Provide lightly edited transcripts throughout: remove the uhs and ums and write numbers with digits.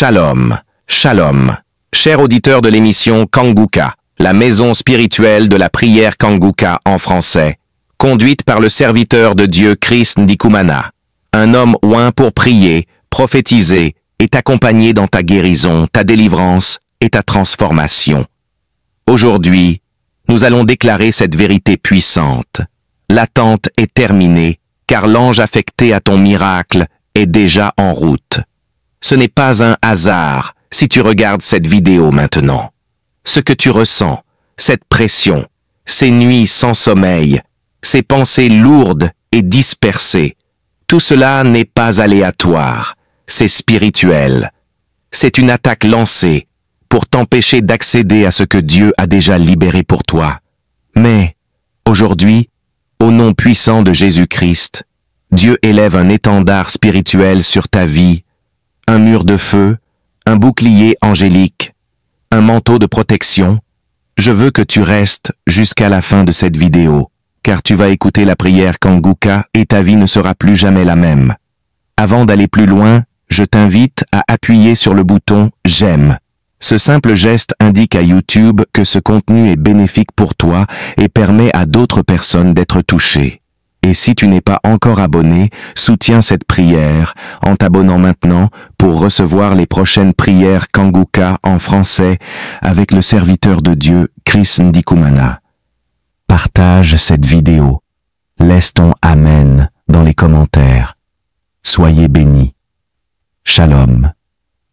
Shalom, shalom. Chers auditeurs de l'émission Kanguka, la maison spirituelle de la prière Kanguka en français, conduite par le serviteur de Dieu Chris Ndikumana, un homme oint pour prier, prophétiser et t'accompagner dans ta guérison, ta délivrance et ta transformation. Aujourd'hui, nous allons déclarer cette vérité puissante. L'attente est terminée, car l'ange affecté à ton miracle est déjà en route. Ce n'est pas un hasard si tu regardes cette vidéo maintenant. Ce que tu ressens, cette pression, ces nuits sans sommeil, ces pensées lourdes et dispersées, tout cela n'est pas aléatoire, c'est spirituel. C'est une attaque lancée pour t'empêcher d'accéder à ce que Dieu a déjà libéré pour toi. Mais, aujourd'hui, au nom puissant de Jésus-Christ, Dieu élève un étendard spirituel sur ta vie, un mur de feu, un bouclier angélique, un manteau de protection. Je veux que tu restes jusqu'à la fin de cette vidéo, car tu vas écouter la prière Kanguka et ta vie ne sera plus jamais la même. Avant d'aller plus loin, je t'invite à appuyer sur le bouton « J'aime ». Ce simple geste indique à YouTube que ce contenu est bénéfique pour toi et permet à d'autres personnes d'être touchées. Et si tu n'es pas encore abonné, soutiens cette prière en t'abonnant maintenant pour recevoir les prochaines prières Kanguka en français avec le serviteur de Dieu Chris Ndikumana. Partage cette vidéo. Laisse ton Amen dans les commentaires. Soyez bénis. Shalom.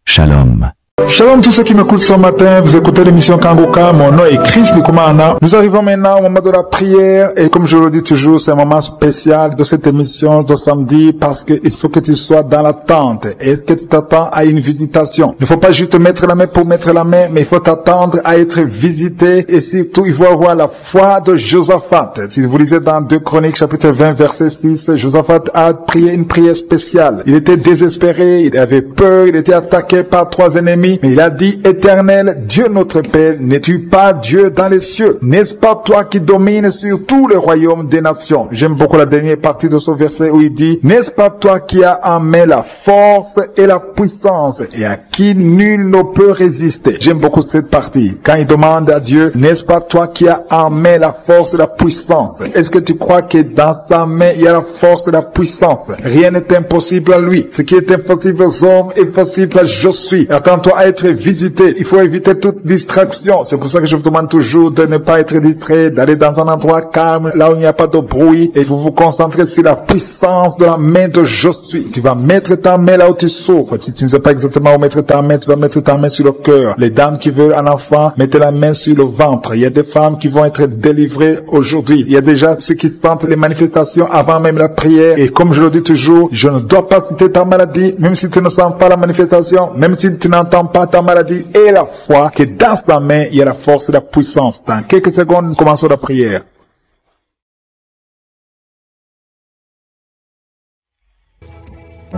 Shalom. Shalom tous ceux qui m'écoutent ce matin, vous écoutez l'émission Kanguka, mon nom est Chris Ndikumana. Nous arrivons maintenant au moment de la prière et comme je le dis toujours, c'est un moment spécial de cette émission de samedi parce qu'il faut que tu sois dans l'attente et que tu t'attends à une visitation. Il ne faut pas juste mettre la main pour mettre la main, mais il faut t'attendre à être visité et surtout il faut avoir la foi de Josaphat. Si vous lisez dans 2 Chroniques chapitre 20 verset 6, Josaphat a prié une prière spéciale. Il était désespéré, il avait peur, il était attaqué par 3 ennemis. Mais il a dit, Éternel, Dieu notre Père, n'es-tu pas Dieu dans les cieux? N'est-ce pas toi qui domines sur tous les royaumes des nations? J'aime beaucoup la dernière partie de ce verset où il dit, n'est-ce pas toi qui as en main la force et la puissance et à qui nul ne peut résister? J'aime beaucoup cette partie. Quand il demande à Dieu, n'est-ce pas toi qui as en main la force et la puissance? Est-ce que tu crois que dans ta main il y a la force et la puissance? Rien n'est impossible à lui. Ce qui est impossible aux hommes est possible à je suis. Attends-toi à être visité. Il faut éviter toute distraction. C'est pour ça que je vous demande toujours de ne pas être distrait, d'aller dans un endroit calme, là où il n'y a pas de bruit, et vous vous concentrez sur la puissance de la main de je suis. Tu vas mettre ta main là où tu souffres. Si tu ne sais pas exactement où mettre ta main, tu vas mettre ta main sur le cœur. Les dames qui veulent un enfant, mettez la main sur le ventre. Il y a des femmes qui vont être délivrées aujourd'hui. Il y a déjà ceux qui tentent les manifestations avant même la prière. Et comme je le dis toujours, je ne dois pas citer ta maladie, même si tu ne sens pas la manifestation, même si tu n'entends pas ta maladie, et la foi que dans ta main il y a la force et la puissance. Dans quelques secondes, nous commençons la prière.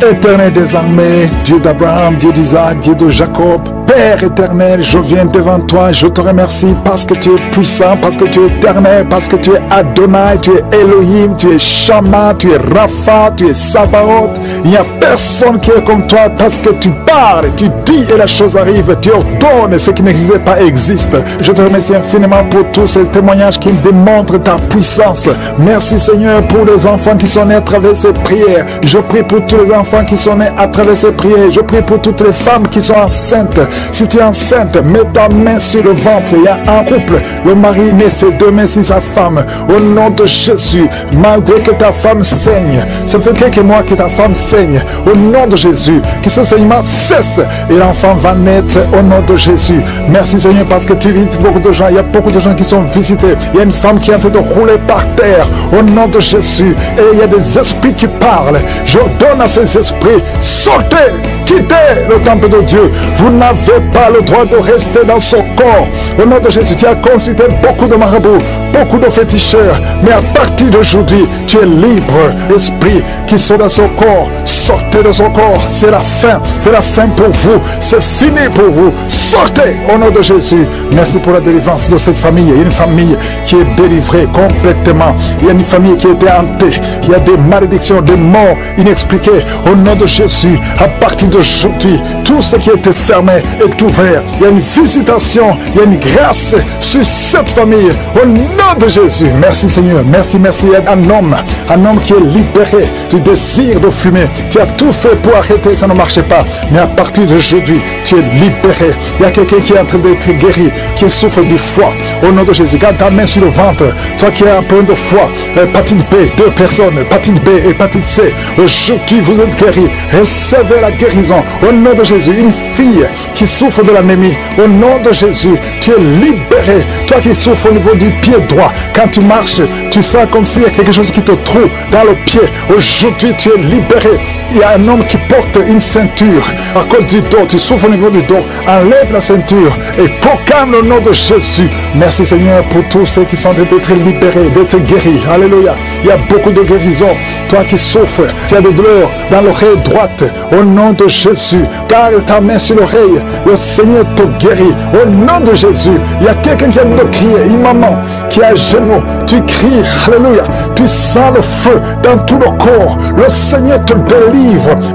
Éternel des armées, Dieu d'Abraham, Dieu d'Isaac, Dieu de Jacob, Père éternel, je viens devant toi, je te remercie parce que tu es puissant, parce que tu es éternel, parce que tu es Adonai, tu es Elohim, tu es Shama, tu es Rapha, tu es Sabaoth. Il n'y a personne qui est comme toi parce que tu parles, tu dis et la chose arrive, tu ordonnes, ce qui n'existait pas existe. Je te remercie infiniment pour tous ces témoignages qui me démontrent ta puissance. Merci Seigneur pour les enfants qui sont nés à travers ces prières. Je prie pour tous les enfants qui sont nés à travers ces prières. Je prie pour toutes les femmes qui sont enceintes. Si tu es enceinte, mets ta main sur le ventre. Il y a un couple, le mari met ses 2 mains sur sa femme. Au nom de Jésus, malgré que ta femme saigne, ça fait quelques mois que ta femme saigne. Au nom de Jésus, que ce saignement cesse et l'enfant va naître au nom de Jésus. Merci Seigneur parce que tu visites beaucoup de gens. Il y a beaucoup de gens qui sont visités. Il y a une femme qui est en train de rouler par terre. Au nom de Jésus. Et il y a des esprits qui parlent. J'ordonne à ces esprits, sortez, quittez le temple de Dieu. Vous n'avez pas le droit de rester dans son corps. Au nom de Jésus, tu as consulté beaucoup de marabouts. beaucoup de féticheurs, mais à partir d'aujourd'hui, tu es libre. Esprit qui sont dans son corps, sortez de son corps. C'est la fin pour vous, c'est fini pour vous. Sortez au nom de Jésus. Merci pour la délivrance de cette famille. Il y a une famille qui est délivrée complètement. Il y a une famille qui a été hantée. Il y a des malédictions, des morts inexpliquées. Au nom de Jésus, à partir d'aujourd'hui, tout ce qui a été fermé est ouvert. Il y a une visitation, il y a une grâce sur cette famille. Au nom de Jésus, merci Seigneur, merci. Il y a un homme qui est libéré du désir de fumer. Tu as tout fait pour arrêter, ça ne marchait pas. Mais à partir d'aujourd'hui, tu es libéré. Il y a quelqu'un qui est en train d'être guéri, qui souffre du foie. Au nom de Jésus, garde ta main sur le ventre. Toi qui as un problème de foie, hépatite B, 2 personnes, hépatite B, hépatite C. Aujourd'hui, vous êtes guéris. Recevez la guérison. Au nom de Jésus, une fille qui souffre de l'anémie. Au nom de Jésus, tu es libéré. Toi qui souffres au niveau du pied droit, quand tu marches, tu sens comme s'il y a quelque chose qui te trouve dans le pied. Aujourd'hui, tu es libéré. Il y a un homme qui porte une ceinture à cause du dos. Tu souffres au niveau du dos. Enlève la ceinture et proclame le nom de Jésus. Merci Seigneur pour tous ceux qui sont d'être libérés, d'être guéris. Alléluia. Il y a beaucoup de guérisons. Toi qui souffres, tu as des douleurs dans l'oreille droite. Au nom de Jésus, garde ta main sur l'oreille. Le Seigneur te guérit. Au nom de Jésus, il y a quelqu'un qui a de crier. Une maman qui est à genoux. Tu cries. Alléluia. Tu sens le feu dans tout le corps. Le Seigneur te délivre.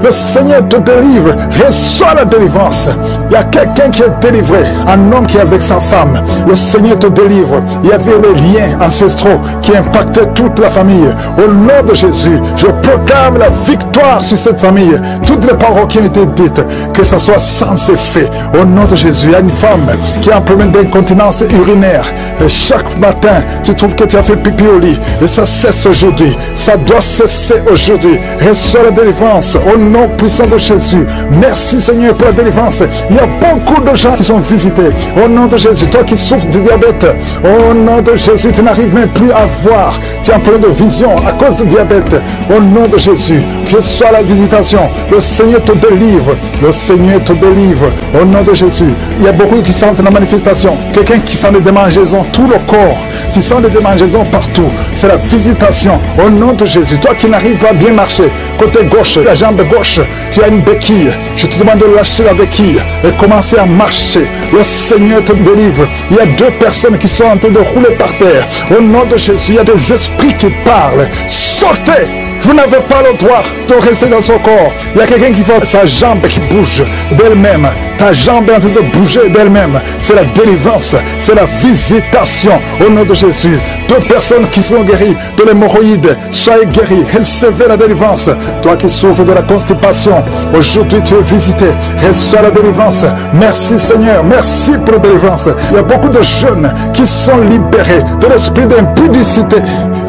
Le Seigneur te délivre. Reçois la délivrance. Il y a quelqu'un qui est délivré. Un homme qui est avec sa femme. Le Seigneur te délivre. Il y avait les liens ancestraux qui impactaient toute la famille. Au nom de Jésus, je proclame la victoire sur cette famille. Toutes les paroles qui ont été dites, que ce soit sans effet. Au nom de Jésus, il y a une femme qui a un problème d'incontinence urinaire. Et chaque matin, tu trouves que tu as fait pipi au lit. Et ça cesse aujourd'hui. Ça doit cesser aujourd'hui. Reçois la délivrance au nom puissant de Jésus. Merci Seigneur pour la délivrance. Il y a beaucoup de gens qui sont visités. Au nom de Jésus, toi qui souffres du diabète, au nom de Jésus, tu n'arrives même plus à voir. Tu as un problème de vision à cause du diabète. Au nom de Jésus, reçois la visitation. Le Seigneur te délivre. Le Seigneur te délivre. Au nom de Jésus, il y a beaucoup qui sentent la manifestation. Quelqu'un qui sent des démangeaisons, tout le corps. Tu sens des démangeaisons partout. C'est la visitation. Au nom de Jésus, toi qui n'arrives pas à bien marcher, côté gauche, la jambe gauche, tu as une béquille. Je te demande de lâcher la béquille et commencer à marcher. Le Seigneur te délivre. Il y a 2 personnes qui sont en train de rouler par terre. Au nom de Jésus, il y a des esprits qui parlent. Sortez! Vous n'avez pas le droit de rester dans son corps. Il y a quelqu'un qui voit sa jambe qui bouge d'elle-même. Ta jambe est en train de bouger d'elle-même. C'est la délivrance, c'est la visitation au nom de Jésus. 2 personnes qui sont guéries de l'hémorroïde, soyez guéris, recevez la délivrance. Toi qui souffres de la constipation, aujourd'hui tu es visité, reçois la délivrance. Merci Seigneur, merci pour la délivrance. Il y a beaucoup de jeunes qui sont libérés de l'esprit d'impudicité.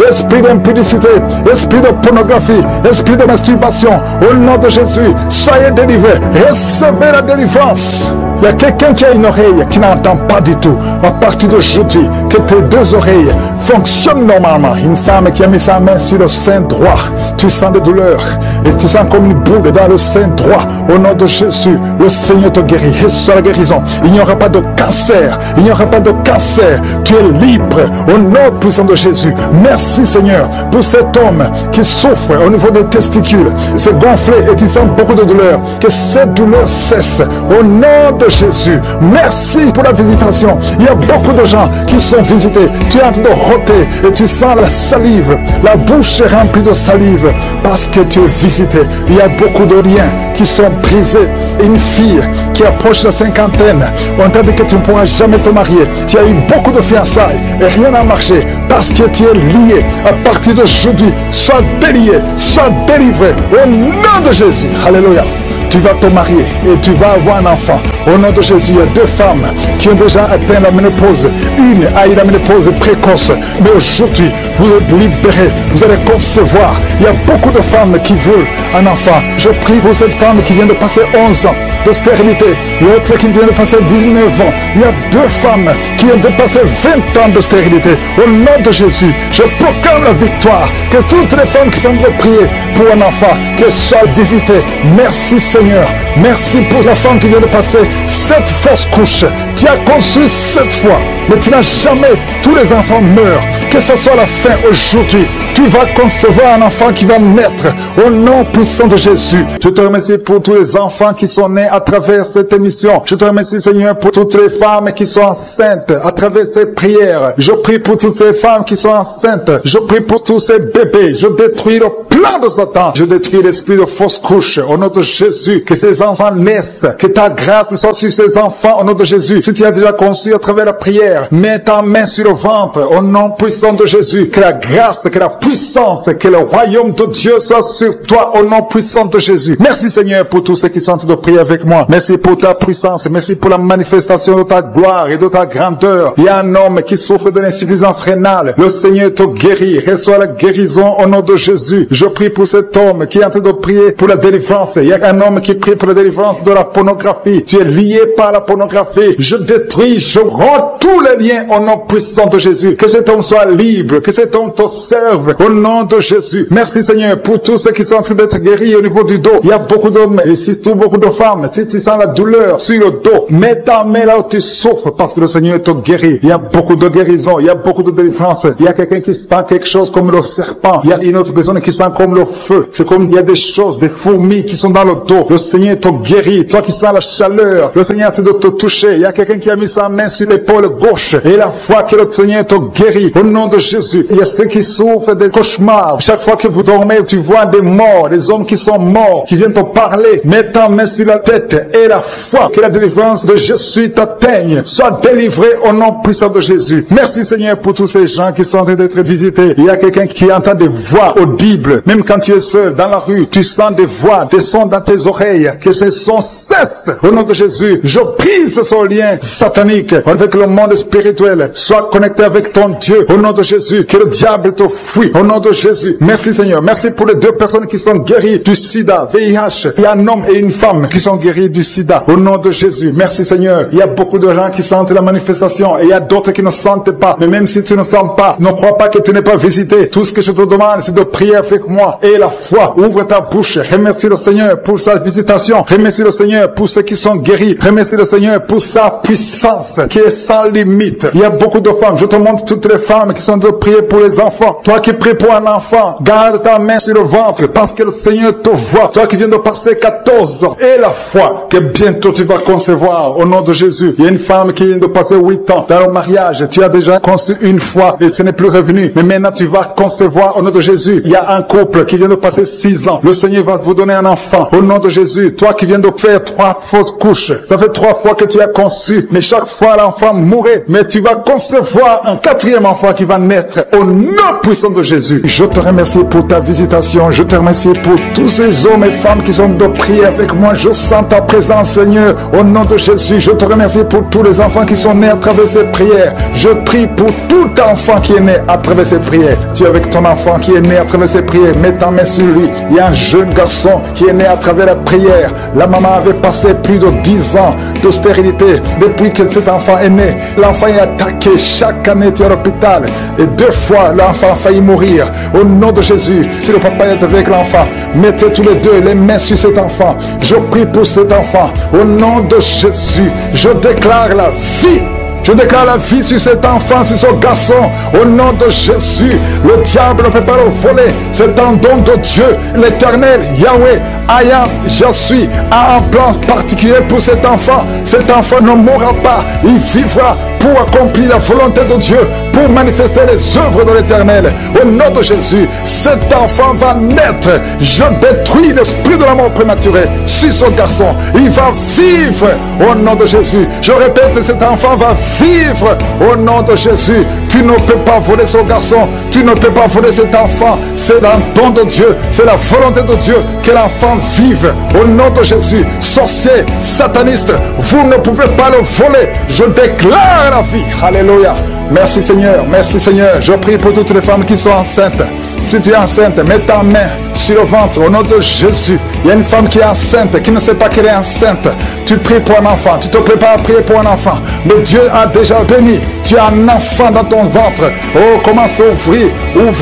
Esprit d'impudicité, esprit de pornographie, esprit de masturbation, au nom de Jésus, soyez délivrés, recevez la délivrance. Il y a quelqu'un qui a une oreille qui n'entend pas du tout. À partir d'aujourd'hui, que tes 2 oreilles fonctionnent normalement. Une femme qui a mis sa main sur le sein droit, tu sens des douleurs et tu sens comme une boule dans le sein droit. Au nom de Jésus, le Seigneur te guérit. Reçois la guérison. Il n'y aura pas de cancer. Il n'y aura pas de cancer. Tu es libre. Au nom puissant de Jésus. Merci Seigneur pour cet homme qui souffre au niveau des testicules. C'est gonflé et tu sens beaucoup de douleur. Que cette douleur cesse. Au nom de Jésus. Merci pour la visitation. Il y a beaucoup de gens qui sont visités. Tu es en train de roter et tu sens la salive. La bouche est remplie de salive parce que tu es visité. Il y a beaucoup de liens qui sont brisés. Une fille qui approche la cinquantaine, on t'a dit que tu ne pourras jamais te marier. Tu as eu beaucoup de fiançailles et rien n'a marché parce que tu es lié. À partir d'aujourd'hui, sois délié, sois délivré au nom de Jésus. Alléluia. Tu vas te marier et tu vas avoir un enfant. Au nom de Jésus, il y a 2 femmes qui ont déjà atteint la ménopause. Une a eu la ménopause précoce. Mais aujourd'hui, vous êtes libérés. Vous allez concevoir. Il y a beaucoup de femmes qui veulent un enfant. Je prie pour cette femme qui vient de passer 11 ans de stérilité. L'autre qui vient de passer 19 ans. Il y a 2 femmes qui ont dépassé 20 ans de stérilité. Au nom de Jésus, je proclame la victoire. Que toutes les femmes qui sont de prier pour un enfant, qu'elles soient visitées. Merci Seigneur. Merci pour la femme qui vient de passer 7 fausses couches. Tu as conçu 7 fois, mais tu n'as jamais. Tous les enfants meurent. Que ce soit la fin aujourd'hui, tu vas concevoir un enfant qui va naître au nom puissant de Jésus. Je te remercie pour tous les enfants qui sont nés à travers cette émission. Je te remercie Seigneur pour toutes les femmes qui sont enceintes à travers ces prières. Je prie pour toutes ces femmes qui sont enceintes. Je prie pour tous ces bébés. Je détruis le plan de Satan. Je détruis l'esprit de fausse couche au nom de Jésus. Que ces enfants naissent. Que ta grâce soit sur ces enfants au nom de Jésus. Si tu as déjà conçu à travers la prière, mets ta main sur le ventre au nom puissant de Jésus. Que la grâce, que la puissance, que le royaume de Dieu soit sur toi au nom puissant de Jésus. Merci Seigneur pour tous ceux qui sont en train de prier avec moi. Merci pour ta puissance. Merci pour la manifestation de ta gloire et de ta grandeur. Il y a un homme qui souffre de l'insuffisance rénale. Le Seigneur te guérit. Reçois la guérison au nom de Jésus. Je prie pour cet homme qui est en train de prier pour la délivrance. Il y a un homme qui prie pour la délivrance de la pornographie. Tu es lié par la pornographie. Je détruis, je rends tous les liens au nom puissant de Jésus. Que cet homme soit libre. Que cet homme te serve au nom de Jésus. Merci Seigneur pour tous ceux qui sont en train d'être guéris au niveau du dos. Il y a beaucoup d'hommes et surtout beaucoup de femmes. Si tu sens la douleur sur le dos, mets ta main là où tu souffres parce que le Seigneur te guérit. Il y a beaucoup de guérison. Il y a beaucoup de délivrance. Il y a quelqu'un qui sent quelque chose comme le serpent. Il y a une autre personne qui sent comme le feu. C'est comme il y a des choses, des fourmis qui sont dans le dos. Le Seigneur te guérit. Toi qui sens la chaleur, le Seigneur essaie de te toucher. Il y a quelqu'un qui a mis sa main sur l'épaule gauche et la foi que le Seigneur te guérit. Au nom de Jésus, il y a ceux qui souffrent des cauchemars. Chaque fois que vous dormez, tu vois des morts, des hommes qui sont morts, qui viennent te parler. Mets ta main sur la tête et la foi que la délivrance de Jésus t'atteigne. Sois délivré au nom puissant de Jésus. Merci Seigneur pour tous ces gens qui sont en train d'être visités. Il y a quelqu'un qui entend des voix audibles. Même quand tu es seul dans la rue, tu sens des voix, des sons dans tes oreilles. Que ces sons cessent. Au nom de Jésus, je brise ce lien satanique avec le monde spirituel. Sois connecté avec ton Dieu. Au nom de Jésus, que le diable te fuit. Au nom de Jésus. Merci Seigneur. Merci pour les 2 personnes qui sont guéries du sida, VIH. Il y a un homme et une femme qui sont guéris du sida. Au nom de Jésus. Merci Seigneur. Il y a beaucoup de gens qui sentent la manifestation et il y a d'autres qui ne sentent pas. Mais même si tu ne sens pas, ne crois pas que tu n'es pas visité. Tout ce que je te demande, c'est de prier avec moi. Et la foi. Ouvre ta bouche. Remercie le Seigneur pour sa visitation. Remercie le Seigneur pour ceux qui sont guéris. Remercie le Seigneur pour sa puissance qui est sans limite. Il y a beaucoup de femmes. Je te montre toutes les femmes qui sont de prier pour les enfants. Toi qui pries pour un enfant, garde ta main sur le ventre parce que le Seigneur te voit. Toi qui viens de passer 14 ans. Et la foi que bientôt tu vas concevoir au nom de Jésus. Il y a une femme qui vient de passer 8 ans dans le mariage. Tu as déjà conçu une fois et ce n'est plus revenu. Mais maintenant tu vas concevoir au nom de Jésus. Il y a un couple qui vient de passer 6 ans. Le Seigneur va vous donner un enfant au nom de Jésus. Toi qui viens de faire 3 fausses couches. Ça fait 3 fois que tu as conçu. Mais chaque fois l'enfant mourait. Mais tu vas concevoir un 4e enfant qui va naître au nom puissant de Jésus. Je te remercie pour ta visitation. Je te remercie pour tous ces hommes et femmes qui sont de prier avec moi. Je sens ta présence Seigneur au nom de Jésus. Je te remercie pour tous les enfants qui sont nés à travers ces prières. Je prie pour tout enfant qui est né à travers ces prières. Tu es avec ton enfant qui est né à travers ces prières. Mets ta main sur lui. Il y a un jeune garçon qui est né à travers la prière. La maman avait passé plus de 10 ans de stérilité depuis que cet enfant est né. L'enfant est attaqué. Chaque année tu es à l'hôpital. Et 2 fois l'enfant a failli mourir. Au nom de Jésus, si le papa est avec l'enfant, mettez tous les 2 les mains sur cet enfant. Je prie pour cet enfant. Au nom de Jésus, je déclare la vie. Je déclare la vie sur cet enfant, sur ce garçon. Au nom de Jésus, le diable ne peut pas le voler. C'est un don de Dieu. L'Éternel, Yahweh, I am, je suis, a un plan particulier pour cet enfant. Cet enfant ne mourra pas. Il vivra pour accomplir la volonté de Dieu, pour manifester les œuvres de l'Éternel. Au nom de Jésus, cet enfant va naître. Je détruis l'esprit de la mort prématurée sur ce garçon. Il va vivre au nom de Jésus. Je répète, cet enfant va vivre au nom de Jésus. Tu ne peux pas voler ce garçon. Tu ne peux pas voler cet enfant. C'est un don de Dieu. C'est la volonté de Dieu que l'enfant vive au nom de Jésus. Sorciers, satanistes, vous ne pouvez pas le voler. Je déclare la vie. Alléluia. Merci Seigneur. Merci Seigneur. Je prie pour toutes les femmes qui sont enceintes. Si tu es enceinte, mets ta main sur le ventre au nom de Jésus. Il y a une femme qui est enceinte, qui ne sait pas qu'elle est enceinte. Tu pries pour un enfant, tu te prépares à prier pour un enfant. Mais Dieu a déjà béni. Tu as un enfant dans ton ventre. Oh, commence à ouvrir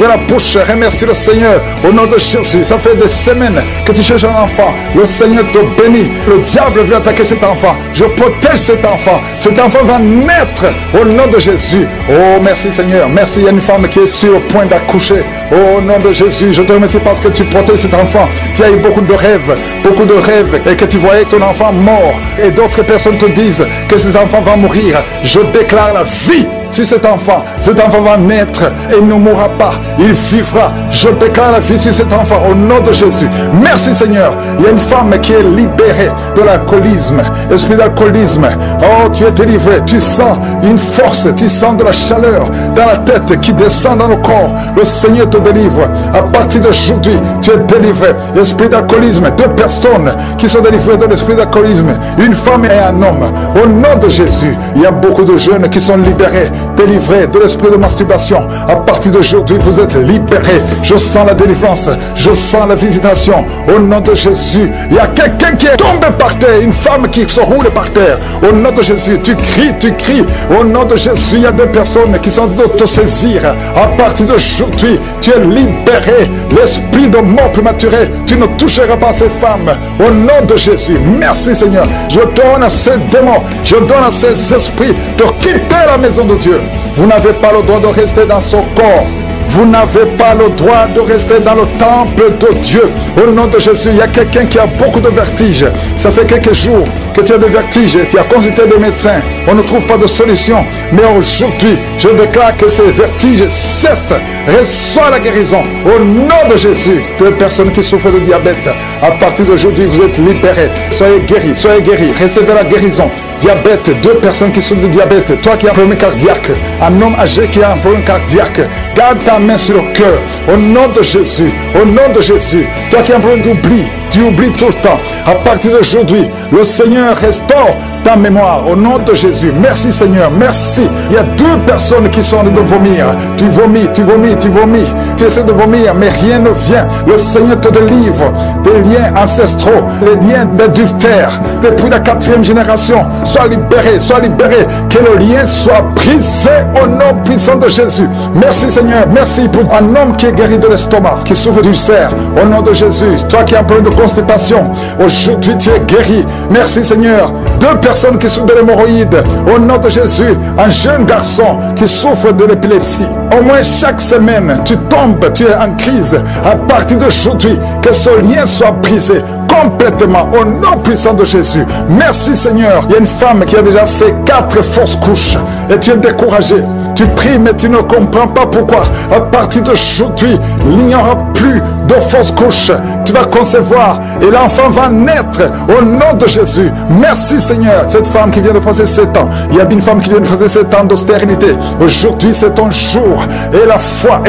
la bouche. Remercie le Seigneur au nom de Jésus. Ça fait des semaines que tu cherches un enfant. Le Seigneur te bénit. Le diable veut attaquer cet enfant. Je protège cet enfant. Cet enfant va naître au nom de Jésus. Oh, merci Seigneur. Merci. Il y a une femme qui est sur le point d'accoucher. Oh, au nom de Jésus, je te remercie parce que tu protèges cet enfant. Tu as eu beaucoup de rêves et que tu voyais ton enfant mort. Et d'autres personnes te disent que ces enfants vont mourir. Je déclare la vie sur cet enfant va naître et il ne mourra pas, il vivra. Je déclare la vie sur cet enfant au nom de Jésus. Merci Seigneur. Il y a une femme qui est libérée de l'alcoolisme, esprit d'alcoolisme. Oh, tu es délivré, tu sens une force, tu sens de la chaleur dans la tête qui descend dans le corps. Le Seigneur te délivre. À partir d'aujourd'hui, tu es délivré. Esprit d'alcoolisme, 2 personnes qui sont délivrées de l'esprit d'alcoolisme, une femme et un homme. Au nom de Jésus, il y a beaucoup de jeunes qui sont libérés, délivrés de l'esprit de masturbation. À partir d'aujourd'hui, vous êtes libérés. Je sens la délivrance, je sens la visitation. Au nom de Jésus, il y a quelqu'un qui est tombé par terre, une femme qui se roule par terre. Au nom de Jésus, tu cries. Au nom de Jésus, il y a 2 personnes qui sont en train de te saisir. À partir d'aujourd'hui, tu es libéré. L'esprit de mort prématuré, tu ne toucheras pas cette femme. Au nom de Jésus, merci Seigneur. Je donne à ces démons, je donne à ces esprits de quitter la maison de Dieu. Vous n'avez pas le droit de rester dans son corps. Vous n'avez pas le droit de rester dans le temple de Dieu. Au nom de Jésus, il y a quelqu'un qui a beaucoup de vertiges. Ça fait quelques jours que tu as des vertiges. Tu as consulté des médecins. On ne trouve pas de solution. Mais aujourd'hui, je déclare que ces vertiges cessent. Reçois la guérison. Au nom de Jésus, de personnes qui souffrent de diabète, à partir d'aujourd'hui, vous êtes libérés. Soyez guéris, recevez la guérison. Diabète, 2 personnes qui souffrent de diabète, toi qui as un problème cardiaque, un homme âgé qui a un problème cardiaque, garde ta main sur le cœur, au nom de Jésus, au nom de Jésus. Toi qui as un problème d'oubli, tu oublies tout le temps. À partir d'aujourd'hui, le Seigneur restaure ta mémoire au nom de Jésus. Merci Seigneur, merci. Il y a 2 personnes qui sont en train de vomir. Tu vomis. Tu essaies de vomir, mais rien ne vient. Le Seigneur te délivre des liens ancestraux, les liens d'adultère, depuis la 4e génération. Sois libéré, que le lien soit brisé au nom puissant de Jésus. Merci Seigneur, merci pour un homme qui est guéri de l'estomac, qui souffre d'ulcère, au nom de Jésus. Toi qui as un problème de constipation, aujourd'hui tu es guéri. Merci Seigneur. 2 personnes qui souffrent de l'hémorroïde, au nom de Jésus. Un jeune garçon qui souffre de l'épilepsie. Au moins chaque semaine, tu tombes, tu es en crise. À partir d'aujourd'hui, que ce lien soit brisé complètement au nom puissant de Jésus. Merci Seigneur. Il y a une femme qui a déjà fait 4 fausses couches et tu es découragé. Tu pries mais tu ne comprends pas pourquoi. À partir d'aujourd'hui, il n'y aura plus de fausses couches. Tu vas concevoir et l'enfant va naître au nom de Jésus. Merci Seigneur. Cette femme qui vient de passer 7 ans, il y a une femme qui vient de passer 7 ans d'austérité. Aujourd'hui c'est ton jour. Et la foi.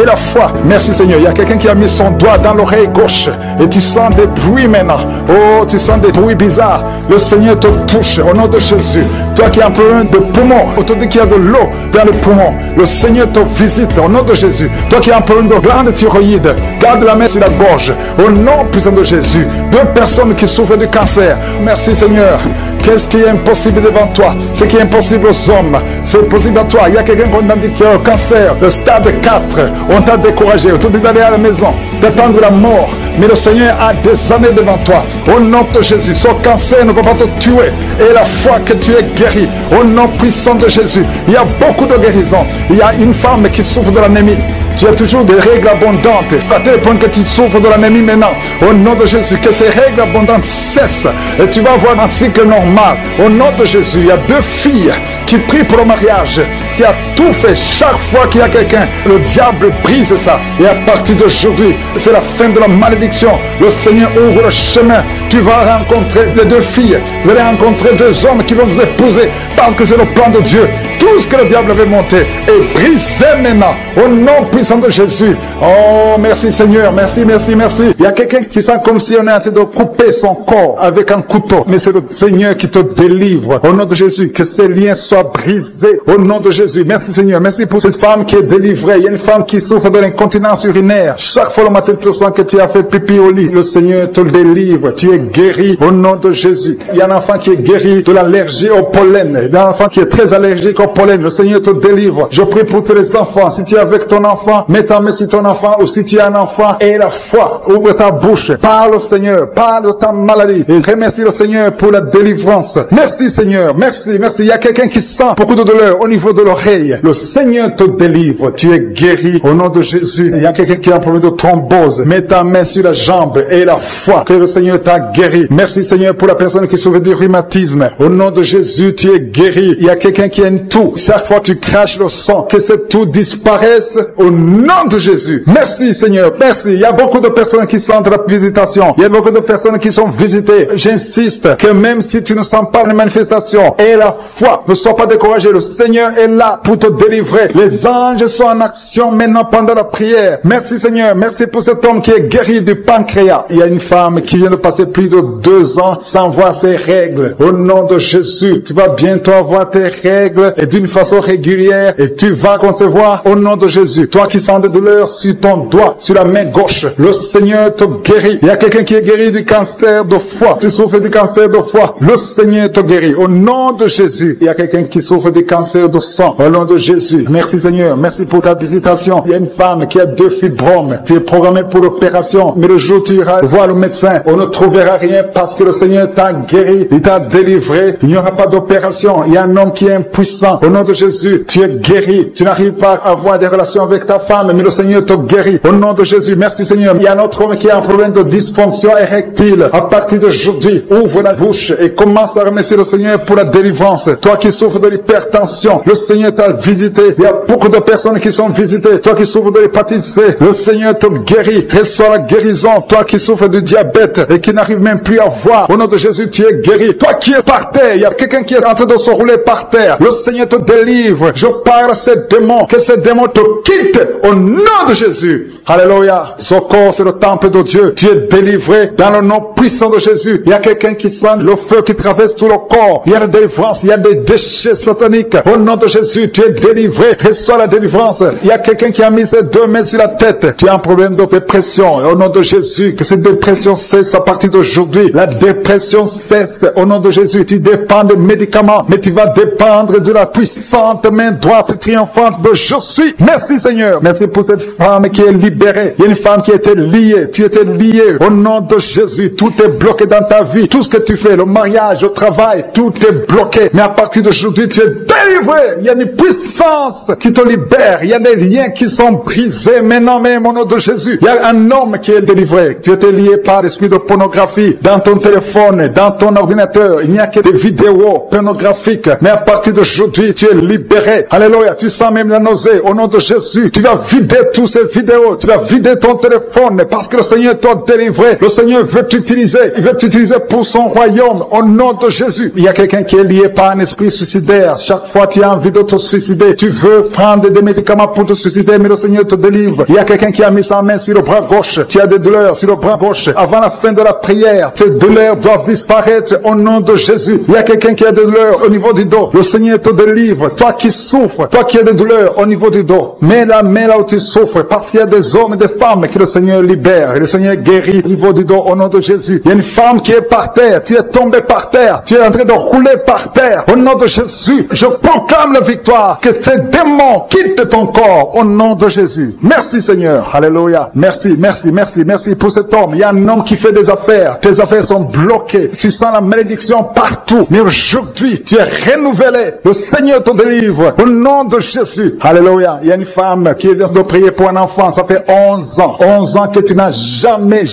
Merci Seigneur. Il y a quelqu'un qui a mis son doigt dans l'oreille gauche et tu sens des bruits maintenant. Oh, tu sens des bruits bizarres. Le Seigneur te touche au nom de Jésus. Toi qui as un problème de poumon, on te dit qu'il y a de l'eau dans le poumon. Le Seigneur te visite au nom de Jésus. Toi qui as un problème de glande thyroïde, garde la main sur la gorge au nom puissant de Jésus. 2 personnes qui souffrent du cancer. Merci Seigneur. Qu'est-ce qui est impossible devant toi? Ce qui est impossible aux hommes, c'est possible à toi. Il y a quelqu'un qu'on a dit qui a un cancer, le stade 4. On t'a découragé, on t'a dit d'aller à la maison, d'attendre la mort. Mais le Seigneur a des années devant toi. Au nom de Jésus, ce cancer ne va pas te tuer. Et la foi que tu es guéri, au nom puissant de Jésus. Il y a beaucoup de guérisons. Il y a une femme qui souffre de l'anémie. Tu as toujours des règles abondantes, à tel point que tu souffres de l'anémie maintenant. Au nom de Jésus, que ces règles abondantes cessent et tu vas avoir un cycle normal. Au nom de Jésus, il y a 2 filles qui prient pour le mariage. Tu as tout fait. Chaque fois qu'il y a quelqu'un, le diable brise ça. Et à partir d'aujourd'hui, c'est la fin de la malédiction. Le Seigneur ouvre le chemin. Tu vas rencontrer les 2 filles. Vous allez rencontrer 2 hommes qui vont vous épouser parce que c'est le plan de Dieu. Tout tout ce que le diable avait monté est brisé maintenant. Au nom puissant de Jésus. Oh, merci Seigneur. Merci, merci, merci. Il y a quelqu'un qui sent comme si on est en train de couper son corps avec un couteau. Mais c'est le Seigneur qui te délivre. Au nom de Jésus, que ces liens soient brisés. Au nom de Jésus. Merci Seigneur. Merci pour cette femme qui est délivrée. Il y a une femme qui souffre de l'incontinence urinaire. Chaque fois le matin, tu sens que tu as fait pipi au lit. Le Seigneur te délivre. Tu es guéri au nom de Jésus. Il y a un enfant qui est guéri de l'allergie au pollen. Il y a un enfant qui est très allergique au pollen. Le Seigneur te délivre. Je prie pour tous les enfants. Si tu es avec ton enfant, mets ta main sur ton enfant, ou si tu as un enfant, aie la foi. Ouvre ta bouche. Parle au Seigneur. Parle de ta maladie. Et remercie le Seigneur pour la délivrance. Merci Seigneur. Merci, merci. Il y a quelqu'un qui sent beaucoup de douleur au niveau de l'oreille. Le Seigneur te délivre. Tu es guéri au nom de Jésus. Il y a quelqu'un qui a un problème de thrombose. Mets ta main sur la jambe et la foi que le Seigneur t'a guéri. Merci Seigneur pour la personne qui souffre du rhumatisme. Au nom de Jésus, tu es guéri. Il y a quelqu'un qui a une toux. Chaque fois tu craches le sang, que cette toux disparaisse au nom de Jésus. Merci Seigneur. Merci. Il y a beaucoup de personnes qui sentent la visitation. Il y a beaucoup de personnes qui sont visitées. J'insiste que même si tu ne sens pas les manifestations, aie la foi. Ne sois pas découragé. Le Seigneur est là pour te délivrer. Les anges sont en action maintenant pendant la prière. Merci Seigneur. Merci pour cet homme qui est guéri du pancréas. Il y a une femme qui vient de passer plus de 2 ans sans voir ses règles. Au nom de Jésus, tu vas bientôt avoir tes règles et d'une façon régulière et tu vas concevoir au nom de Jésus. Toi qui sens des douleurs sur ton doigt, sur la main gauche, le Seigneur te guérit. Il y a quelqu'un qui est guéri du cancer de foie. Tu souffres du cancer de foie. Le Seigneur te guérit. Au nom de Jésus. Il y a quelqu'un qui souffre du cancer de sang. Au nom de Jésus. Merci Seigneur. Merci pour ta visitation. Il y a une femme qui a 2 fibromes. Tu es programmé pour l'opération. Mais le jour où tu iras voir le médecin, on ne trouvera rien parce que le Seigneur t'a guéri. Il t'a délivré. Il n'y aura pas d'opération. Il y a un homme qui est impuissant. Au nom de Jésus, tu es guéri. Tu n'arrives pas à avoir des relations avec ta femme, mais le Seigneur te guérit. Au nom de Jésus. Merci Seigneur. Il y a un autre homme qui a un problème de dysfonction érectile. À partir d'aujourd'hui, ouvre la bouche et commence à remercier le Seigneur pour la délivrance. Toi qui souffres de l'hypertension, le Seigneur t'a visité. Il y a beaucoup de personnes qui sont visitées. Toi qui souffres de l'hépatite C, le Seigneur te guérit. Reçois la guérison. Toi qui souffres du diabète et qui n'arrive même plus à voir, au nom de Jésus, tu es guéri. Toi qui es par terre, il y a quelqu'un qui est en train de se rouler par terre. Le Seigneur te délivre. Je parle à ces démons. Que ces démons te quittent au nom de Jésus. Alléluia. Ce corps, c'est le temple de Dieu. Tu es délivré dans le nom puissant de Jésus. Il y a quelqu'un qui sent le feu qui traverse tout le corps. Il y a la délivrance. Il y a des déchets sataniques. Au nom de Jésus, tu es délivré. Reçois la délivrance. Il y a quelqu'un qui a mis ses 2 mains sur la tête. Tu as un problème de dépression. Au nom de Jésus, que cette dépression cesse à partir d'aujourd'hui. La dépression cesse. Au nom de Jésus, tu dépends des médicaments, mais tu vas dépendre de la puissante main droite triomphante de Je suis. Merci Seigneur. Merci pour cette femme qui est libérée. Il y a une femme qui était liée. Tu étais lié. Au nom de Jésus, tout est bloqué dans ta vie. Tout ce que tu fais, le mariage, le travail, tout est bloqué. Mais à partir d'aujourd'hui, tu es délivré. Il y a une puissance qui te libère. Il y a des liens qui sont brisés maintenant même au nom de Jésus. Il y a un homme qui est délivré. Tu étais lié par l'esprit de pornographie dans ton téléphone, dans ton ordinateur. Il n'y a que des vidéos pornographiques. Mais à partir d'aujourd'hui, tu es libéré. Alléluia. Tu sens même la nausée. Au nom de Jésus, tu vas vider toutes ces vidéos. Tu vas vider ton téléphone parce que le Seigneur t'a délivré. Le Seigneur veut t'utiliser. Il veut t'utiliser pour son royaume. Au nom de Jésus. Il y a quelqu'un qui est lié par un esprit suicidaire. Chaque fois tu as envie de te suicider, tu veux prendre des médicaments pour te suicider, mais le Seigneur te délivre. Il y a quelqu'un qui a mis sa main sur le bras gauche. Tu as des douleurs sur le bras gauche. Avant la fin de la prière, ces douleurs doivent disparaître au nom de Jésus. Il y a quelqu'un qui a des douleurs au niveau du dos. Le Seigneur te délivre. Toi qui souffres, toi qui as des douleurs au niveau du dos, mets la main là où tu souffres. Parce qu'il y a des hommes et des femmes que le Seigneur libère. Et le Seigneur guérit au niveau du dos au nom de Jésus. Il y a une femme qui est par terre. Tu es tombé par terre. Tu es en train de rouler par terre. Au nom de Jésus, je proclame la victoire. Que ces démons quittent ton corps au nom de Jésus. Merci Seigneur. Alléluia. Merci, merci, merci, merci pour cet homme. Il y a un homme qui fait des affaires. Tes affaires sont bloquées. Tu sens la malédiction partout. Mais aujourd'hui, tu es renouvelé. Le Seigneur te délivre au nom de Jésus. Alléluia. Il y a une femme qui vient de prier pour un enfant. Ça fait 11 ans. 11 ans que tu n'as jamais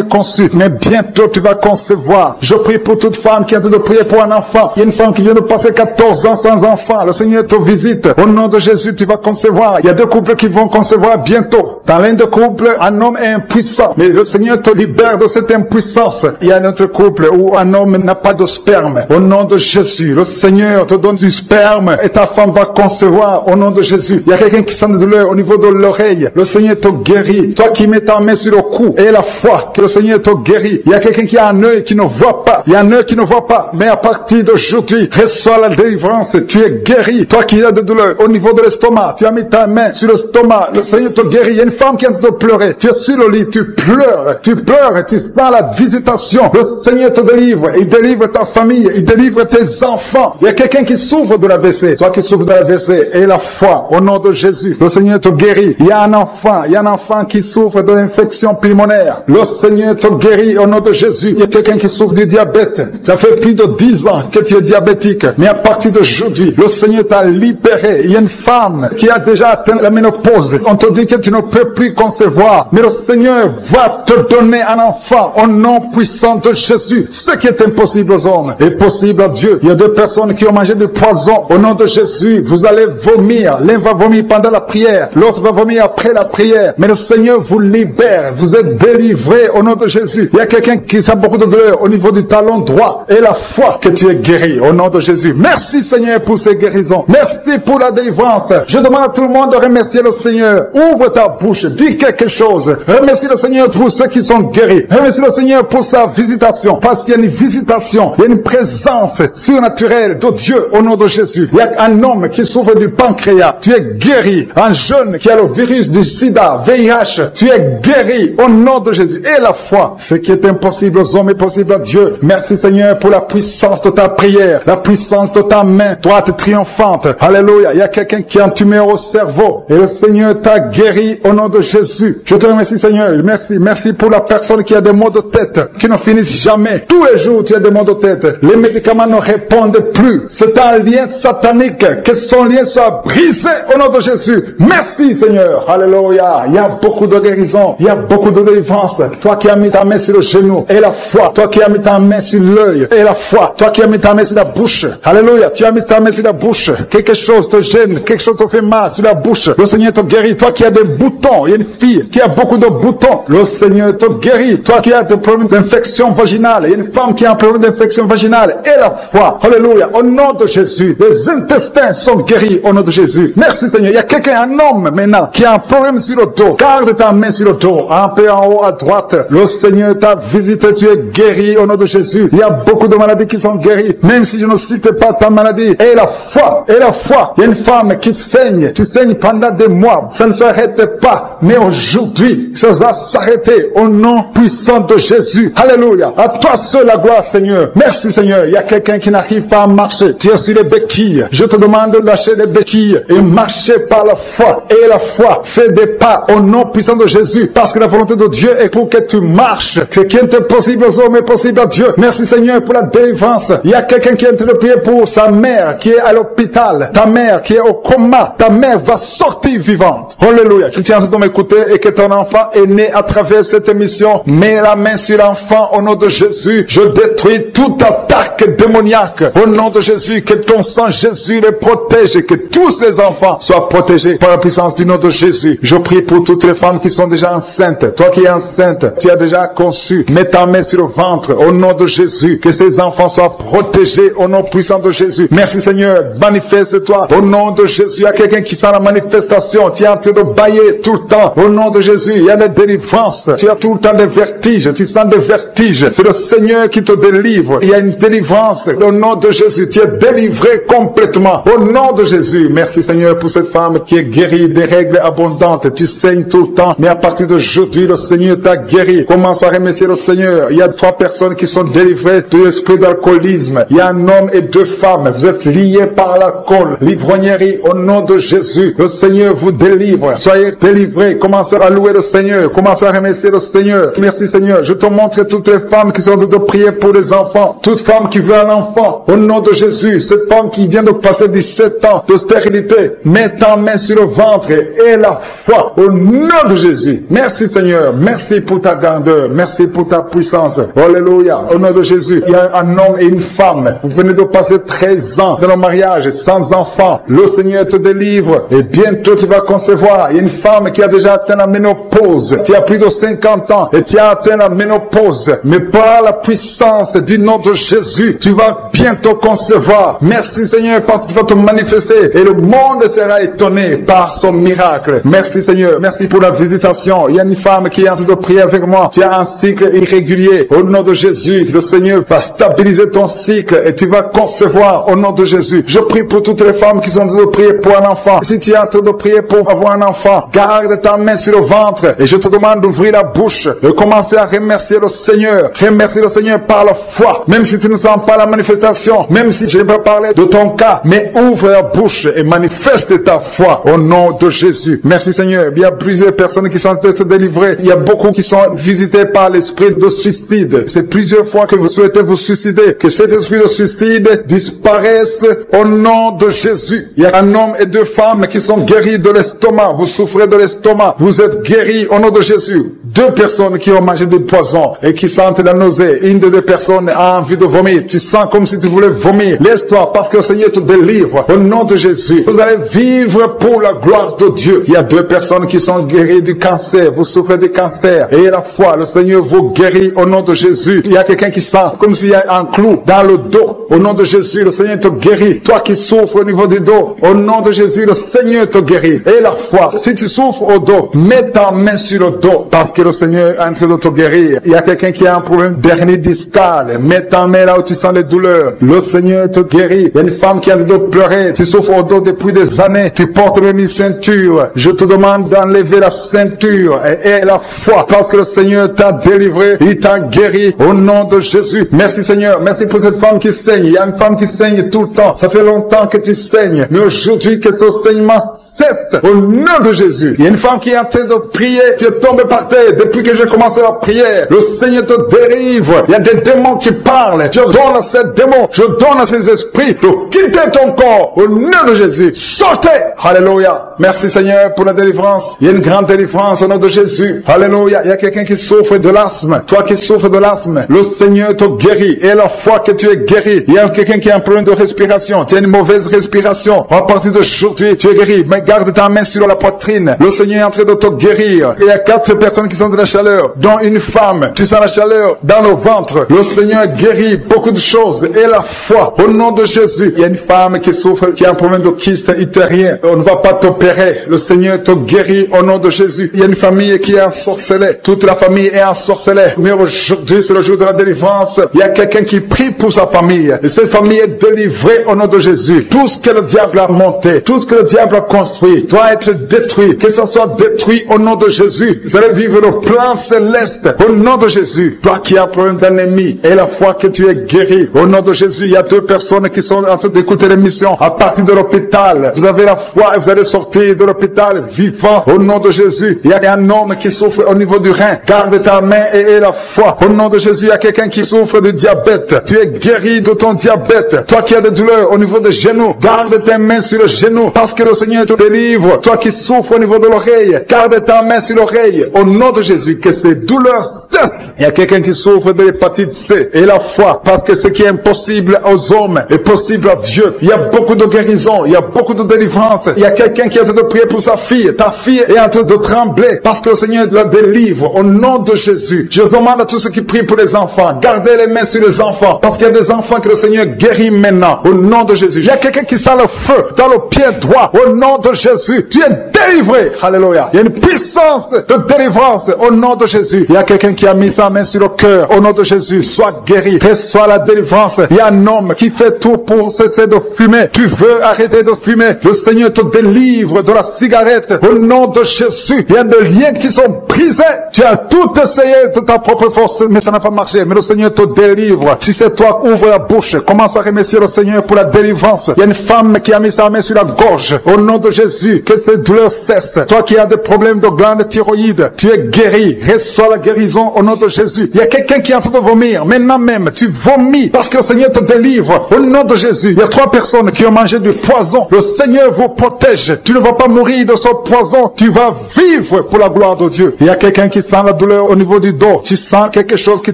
conçu. Mais bientôt tu vas concevoir. Je prie pour toute femme qui est en train de prier pour un enfant. Il y a une femme qui vient de passer 14 ans sans enfant. Le Seigneur te visite. Au nom de Jésus, tu vas concevoir. Il y a 2 couples qui vont concevoir bientôt. Dans l'un des couples, un homme est impuissant. Mais le Seigneur te libère de cette impuissance. Il y a un autre couple où un homme n'a pas de sperme. Au nom de Jésus, le Seigneur te donne du sperme femme et ta femme va concevoir au nom de Jésus. Il y a quelqu'un qui sent de douleur au niveau de l'oreille. Le Seigneur te guérit. Toi qui mets ta main sur le cou et la foi que le Seigneur te guérit. Il y a quelqu'un qui a un œil qui ne voit pas. Il y a un œil qui ne voit pas. Mais à partir d'aujourd'hui, reçois la délivrance. Tu es guéri. Toi qui as de douleur au niveau de l'estomac, tu as mis ta main sur l'estomac. Le Seigneur te guérit. Il y a une femme qui est en train de pleurer. Tu es sur le lit, tu pleures et tu sens la visitation. Le Seigneur te délivre. Il délivre ta famille. Il délivre tes enfants. Il y a quelqu'un qui souffre de l'AVC. Toi qui souffres de l'AVC et la foi au nom de Jésus. Le Seigneur te guérit. Il y a un enfant qui souffre de l'infection pulmonaire. Le Seigneur te guérit au nom de Jésus. Il y a quelqu'un qui souffre du diabète. Ça fait plus de 10 ans que tu es diabétique. Mais à partir d'aujourd'hui, le Seigneur t'a libéré. Il y a une femme qui a déjà atteint la ménopause. On te dit que tu ne peux plus concevoir. Mais le Seigneur va te donner un enfant au nom puissant de Jésus. Ce qui est impossible aux hommes est possible à Dieu. Il y a 2 personnes qui ont mangé du poison. Au nom de Jésus, vous allez vomir. L'un va vomir pendant la prière. L'autre va vomir après la prière. Mais le Seigneur vous libère. Vous êtes délivrés au nom de Jésus. Il y a quelqu'un qui a beaucoup de douleur au niveau du talon droit. Et la foi que tu es guéri au nom de Jésus. Merci Seigneur pour ces guérisons. Merci pour la délivrance. Je demande à tout le monde de remercier le Seigneur. Ouvre ta bouche. Dis quelque chose. Remercie le Seigneur pour ceux qui sont guéris. Remercie le Seigneur pour sa visitation. Parce qu'il y a une visitation. Il y a une présence surnaturelle de Dieu au nom de Jésus. Il y a un homme qui souffre du pancréas. Tu es guéri. Un jeune qui a le virus du sida, VIH. Tu es guéri au nom de Jésus. Et la foi. Ce qui est impossible aux hommes est possible à Dieu. Merci Seigneur pour la puissance de ta prière. La puissance de ta main droite triomphante. Alléluia. Il y a quelqu'un qui a un tumeur au cerveau. Et le Seigneur t'a guéri au nom de Jésus. Je te remercie Seigneur. Merci. Merci pour la personne qui a des maux de tête qui ne finissent jamais. Tous les jours tu as des maux de tête. Les médicaments ne répondent plus. C'est un lien satanique. Que son lien soit brisé au nom de Jésus. Merci Seigneur. Alléluia. Il y a beaucoup de guérison. Il y a beaucoup de délivrance. Toi qui as mis ta main sur le genou et la foi. Toi qui as mis ta main sur l'œil et la foi. Toi qui as mis ta main sur la bouche. Alléluia. Tu as mis ta main sur la bouche. Quelque chose te gêne. Quelque chose te fait mal sur la bouche. Le Seigneur te guérit. Toi qui as des boutons. Il y a une fille qui a beaucoup de boutons. Le Seigneur te guérit. Toi qui as des problèmes d'infection vaginale. Il y a une femme qui a un problème d'infection vaginale et la foi. Alléluia. Au nom de Jésus. Les intestins sont guéris au nom de Jésus. Merci Seigneur. Il y a quelqu'un, un homme maintenant, qui a un problème sur le dos. Garde ta main sur le dos. Un peu en haut à droite. Le Seigneur t'a visité. Tu es guéri au nom de Jésus. Il y a beaucoup de maladies qui sont guéries. Même si je ne cite pas ta maladie. Et la foi. Et la foi. Il y a une femme qui saigne. Tu saignes pendant des mois. Ça ne s'arrête pas. Mais aujourd'hui, ça va s'arrêter au nom puissant de Jésus. Alléluia. À toi seul la gloire Seigneur. Merci Seigneur. Il y a quelqu'un qui n'arrive pas à marcher. Tu es sur les béquilles. Je te demande de lâcher les béquilles et marcher par la foi. Et la foi fait des pas au nom puissant de Jésus. Parce que la volonté de Dieu est pour que tu marches. Ce qui est impossible aux hommes est possible à Dieu. Merci Seigneur pour la délivrance. Il y a quelqu'un qui est en train de prier pour sa mère qui est à l'hôpital. Ta mère qui est au coma. Ta mère va sortir vivante. Alléluia. Tu tiens de m'écouter et que ton enfant est né à travers cette émission. Mets la main sur l'enfant au nom de Jésus. Je détruis toute attaque démoniaque. Au nom de Jésus, que ton sang Jésus les protège et que tous ces enfants soient protégés par la puissance du nom de Jésus. Je prie pour toutes les femmes qui sont déjà enceintes. Toi qui es enceinte, tu as déjà conçu. Mets ta main sur le ventre au nom de Jésus. Que ces enfants soient protégés au nom puissant de Jésus. Merci Seigneur. Manifeste-toi au nom de Jésus. Il y a quelqu'un qui sent la manifestation. Tu es en train de bailler tout le temps. Au nom de Jésus, il y a des délivrances. Tu as tout le temps des vertiges. Tu sens des vertiges. C'est le Seigneur qui te délivre. Il y a une délivrance. Au nom de Jésus, tu es délivré complètement. Au nom de Jésus. Merci Seigneur pour cette femme qui est guérie des règles abondantes. Tu saignes tout le temps. Mais à partir d'aujourd'hui, le Seigneur t'a guéri. Commence à remercier le Seigneur. Il y a 3 personnes qui sont délivrées de l'esprit d'alcoolisme. Il y a un homme et 2 femmes. Vous êtes liés par l'alcool. L'ivrognerie. Au nom de Jésus. Le Seigneur vous délivre. Soyez délivrés. Commencez à louer le Seigneur. Commencez à remercier le Seigneur. Merci Seigneur. Je te montre toutes les femmes qui sont en train de prier pour les enfants. Toute femme qui veut un enfant. Au nom de Jésus. Cette femme qui vient de passer 17 ans de stérilité. Mets ta main sur le ventre et la foi. Au nom de Jésus. Merci Seigneur. Merci pour ta grandeur. Merci pour ta puissance. Alléluia. Au nom de Jésus. Il y a un homme et une femme. Vous venez de passer 13 ans dans le mariage sans enfant. Le Seigneur te délivre. Et bientôt tu vas concevoir. Il y a une femme qui a déjà atteint la ménopause. Tu as plus de 50 ans et tu as atteint la ménopause. Mais par la puissance du nom de Jésus, tu vas bientôt concevoir. Merci Seigneur. Seigneur, parce que tu vas te manifester et le monde sera étonné par son miracle. Merci Seigneur, merci pour la visitation. Il y a une femme qui est en train de prier avec moi. Tu as un cycle irrégulier. Au nom de Jésus, le Seigneur va stabiliser ton cycle et tu vas concevoir au nom de Jésus. Je prie pour toutes les femmes qui sont en train de prier pour un enfant. Si tu es en train de prier pour avoir un enfant, garde ta main sur le ventre et je te demande d'ouvrir la bouche et commencer à remercier le Seigneur. Remercier le Seigneur par la foi. Même si tu ne sens pas la manifestation, même si je n'ai pas parlé de ton cas, mais ouvre la bouche et manifeste ta foi au nom de Jésus. Merci Seigneur. Il y a plusieurs personnes qui sont en train de se délivrer. Il y a beaucoup qui sont visités par l'esprit de suicide. C'est plusieurs fois que vous souhaitez vous suicider. Que cet esprit de suicide disparaisse au nom de Jésus. Il y a un homme et deux femmes qui sont guéris de l'estomac. Vous souffrez de l'estomac. Vous êtes guéris au nom de Jésus. Deux personnes qui ont mangé du poison et qui sentent la nausée. Une des deux personnes a envie de vomir. Tu sens comme si tu voulais vomir. Laisse-toi parce que le Seigneur te délivre au nom de Jésus. Vous allez vivre pour la gloire de Dieu. Il y a deux personnes qui sont guéries du cancer. Vous souffrez du cancer. Et la foi, le Seigneur vous guérit au nom de Jésus. Il y a quelqu'un qui sent comme s'il y a un clou dans le dos. Au nom de Jésus, le Seigneur te guérit. Toi qui souffres au niveau du dos, au nom de Jésus, le Seigneur te guérit. Et la foi, si tu souffres au dos, mets ta main sur le dos parce que le Seigneur est en train de te guérir. Il y a quelqu'un qui a un problème d'hernie discale. Mets ta main là où tu sens les douleurs. Le Seigneur te guérit. Il y a une femme qui a de pleurer. Tu souffres au dos depuis des années. Tu portes même une ceinture. Je te demande d'enlever la ceinture et la foi parce que le Seigneur t'a délivré. Il t'a guéri au nom de Jésus. Merci Seigneur. Merci pour cette femme qui saigne. Il y a une femme qui saigne tout le temps. Ça fait longtemps que tu saignes. Mais aujourd'hui que ce saignement cesse au nom de Jésus. Il y a une femme qui est en train de prier. Tu es tombé par terre depuis que j'ai commencé la prière. Le Seigneur te délivre. Il y a des démons qui parlent. Je donne à ces démons. Je donne à ces esprits de quitter ton corps au nom de Jésus. Sortez. Alléluia. Merci Seigneur pour la délivrance. Il y a une grande délivrance au nom de Jésus. Alléluia. Il y a quelqu'un qui souffre de l'asthme. Toi qui souffres de l'asthme, le Seigneur te guérit. Et la fois que tu es guéri, il y a quelqu'un qui a un problème de respiration. Tu as une mauvaise respiration. À partir d'aujourd'hui, tu es guéri. Mais garde ta main sur la poitrine. Le Seigneur est en train de te guérir. Il y a 4 personnes qui sont de la chaleur, dont une femme. Tu sens la chaleur dans le ventre. Le Seigneur guérit beaucoup de choses. Et la foi, au nom de Jésus. Il y a une femme qui souffre, qui a un problème de kyste utérien. On ne va pas t'opérer. Le Seigneur te guérit au nom de Jésus. Il y a une famille qui est ensorcelée. Toute la famille est ensorcelée. Mais aujourd'hui, c'est le jour de la délivrance. Il y a quelqu'un qui prie pour sa famille. Et cette famille est délivrée au nom de Jésus. Tout ce que le diable a monté, tout ce que le diable a construit, doit être détruit, que ça soit détruit au nom de Jésus. Vous allez vivre le plan céleste au nom de Jésus. Toi qui as un problème d'ennemi et la foi que tu es guéri au nom de Jésus. Il y a 2 personnes qui sont en train d'écouter l'émission à partir de l'hôpital. Vous avez la foi et vous allez sortir de l'hôpital vivant au nom de Jésus. Il y a un homme qui souffre au niveau du rein. Garde ta main et la foi au nom de Jésus. Il y a quelqu'un qui souffre de diabète. Tu es guéri de ton diabète. Toi qui as des douleurs au niveau des genoux, garde tes mains sur le genou parce que le Seigneur te délivre. Toi qui souffres au niveau de l'oreille, garde ta main sur l'oreille au nom de Jésus, que ces douleurs cessent. Il y a quelqu'un qui souffre de l'hépatite C et la foi, parce que ce qui est impossible aux hommes est possible à Dieu. Il y a beaucoup de guérison, il y a beaucoup de délivrance. Il y a quelqu'un qui est en train de prier pour sa fille. Ta fille est en train de trembler parce que le Seigneur la délivre au nom de Jésus. Je demande à tous ceux qui prient pour les enfants, gardez les mains sur les enfants parce qu'il y a des enfants que le Seigneur guérit maintenant au nom de Jésus. Il y a quelqu'un qui sent le feu dans le pied droit au nom de Jésus. Tu es délivré. Alléluia. Il y a une puissance de délivrance au nom de Jésus. Il y a quelqu'un qui a mis sa main sur le cœur au nom de Jésus. Sois guéri. Reçois la délivrance. Il y a un homme qui fait tout pour cesser de fumer. Tu veux arrêter de fumer. Le Seigneur te délivre de la cigarette au nom de Jésus. Il y a des liens qui sont brisés. Tu as tout essayé de ta propre force, mais ça n'a pas marché. Mais le Seigneur te délivre. Si c'est toi, ouvre la bouche. Commence à remercier le Seigneur pour la délivrance. Il y a une femme qui a mis sa main sur la gorge au nom de Jésus. Que ces douleurs cessent. Toi qui as des problèmes de glande thyroïde, tu es guéri. Reçois la guérison au nom de Jésus. Il y a quelqu'un qui est en train de vomir. Maintenant même, tu vomis parce que le Seigneur te délivre au nom de Jésus. Il y a 3 personnes qui ont mangé du poison. Le Seigneur vous protège. Tu ne vas pas mourir de ce poison. Tu vas vivre pour la gloire de Dieu. Il y a quelqu'un qui sent la douleur au niveau du dos. Tu sens quelque chose qui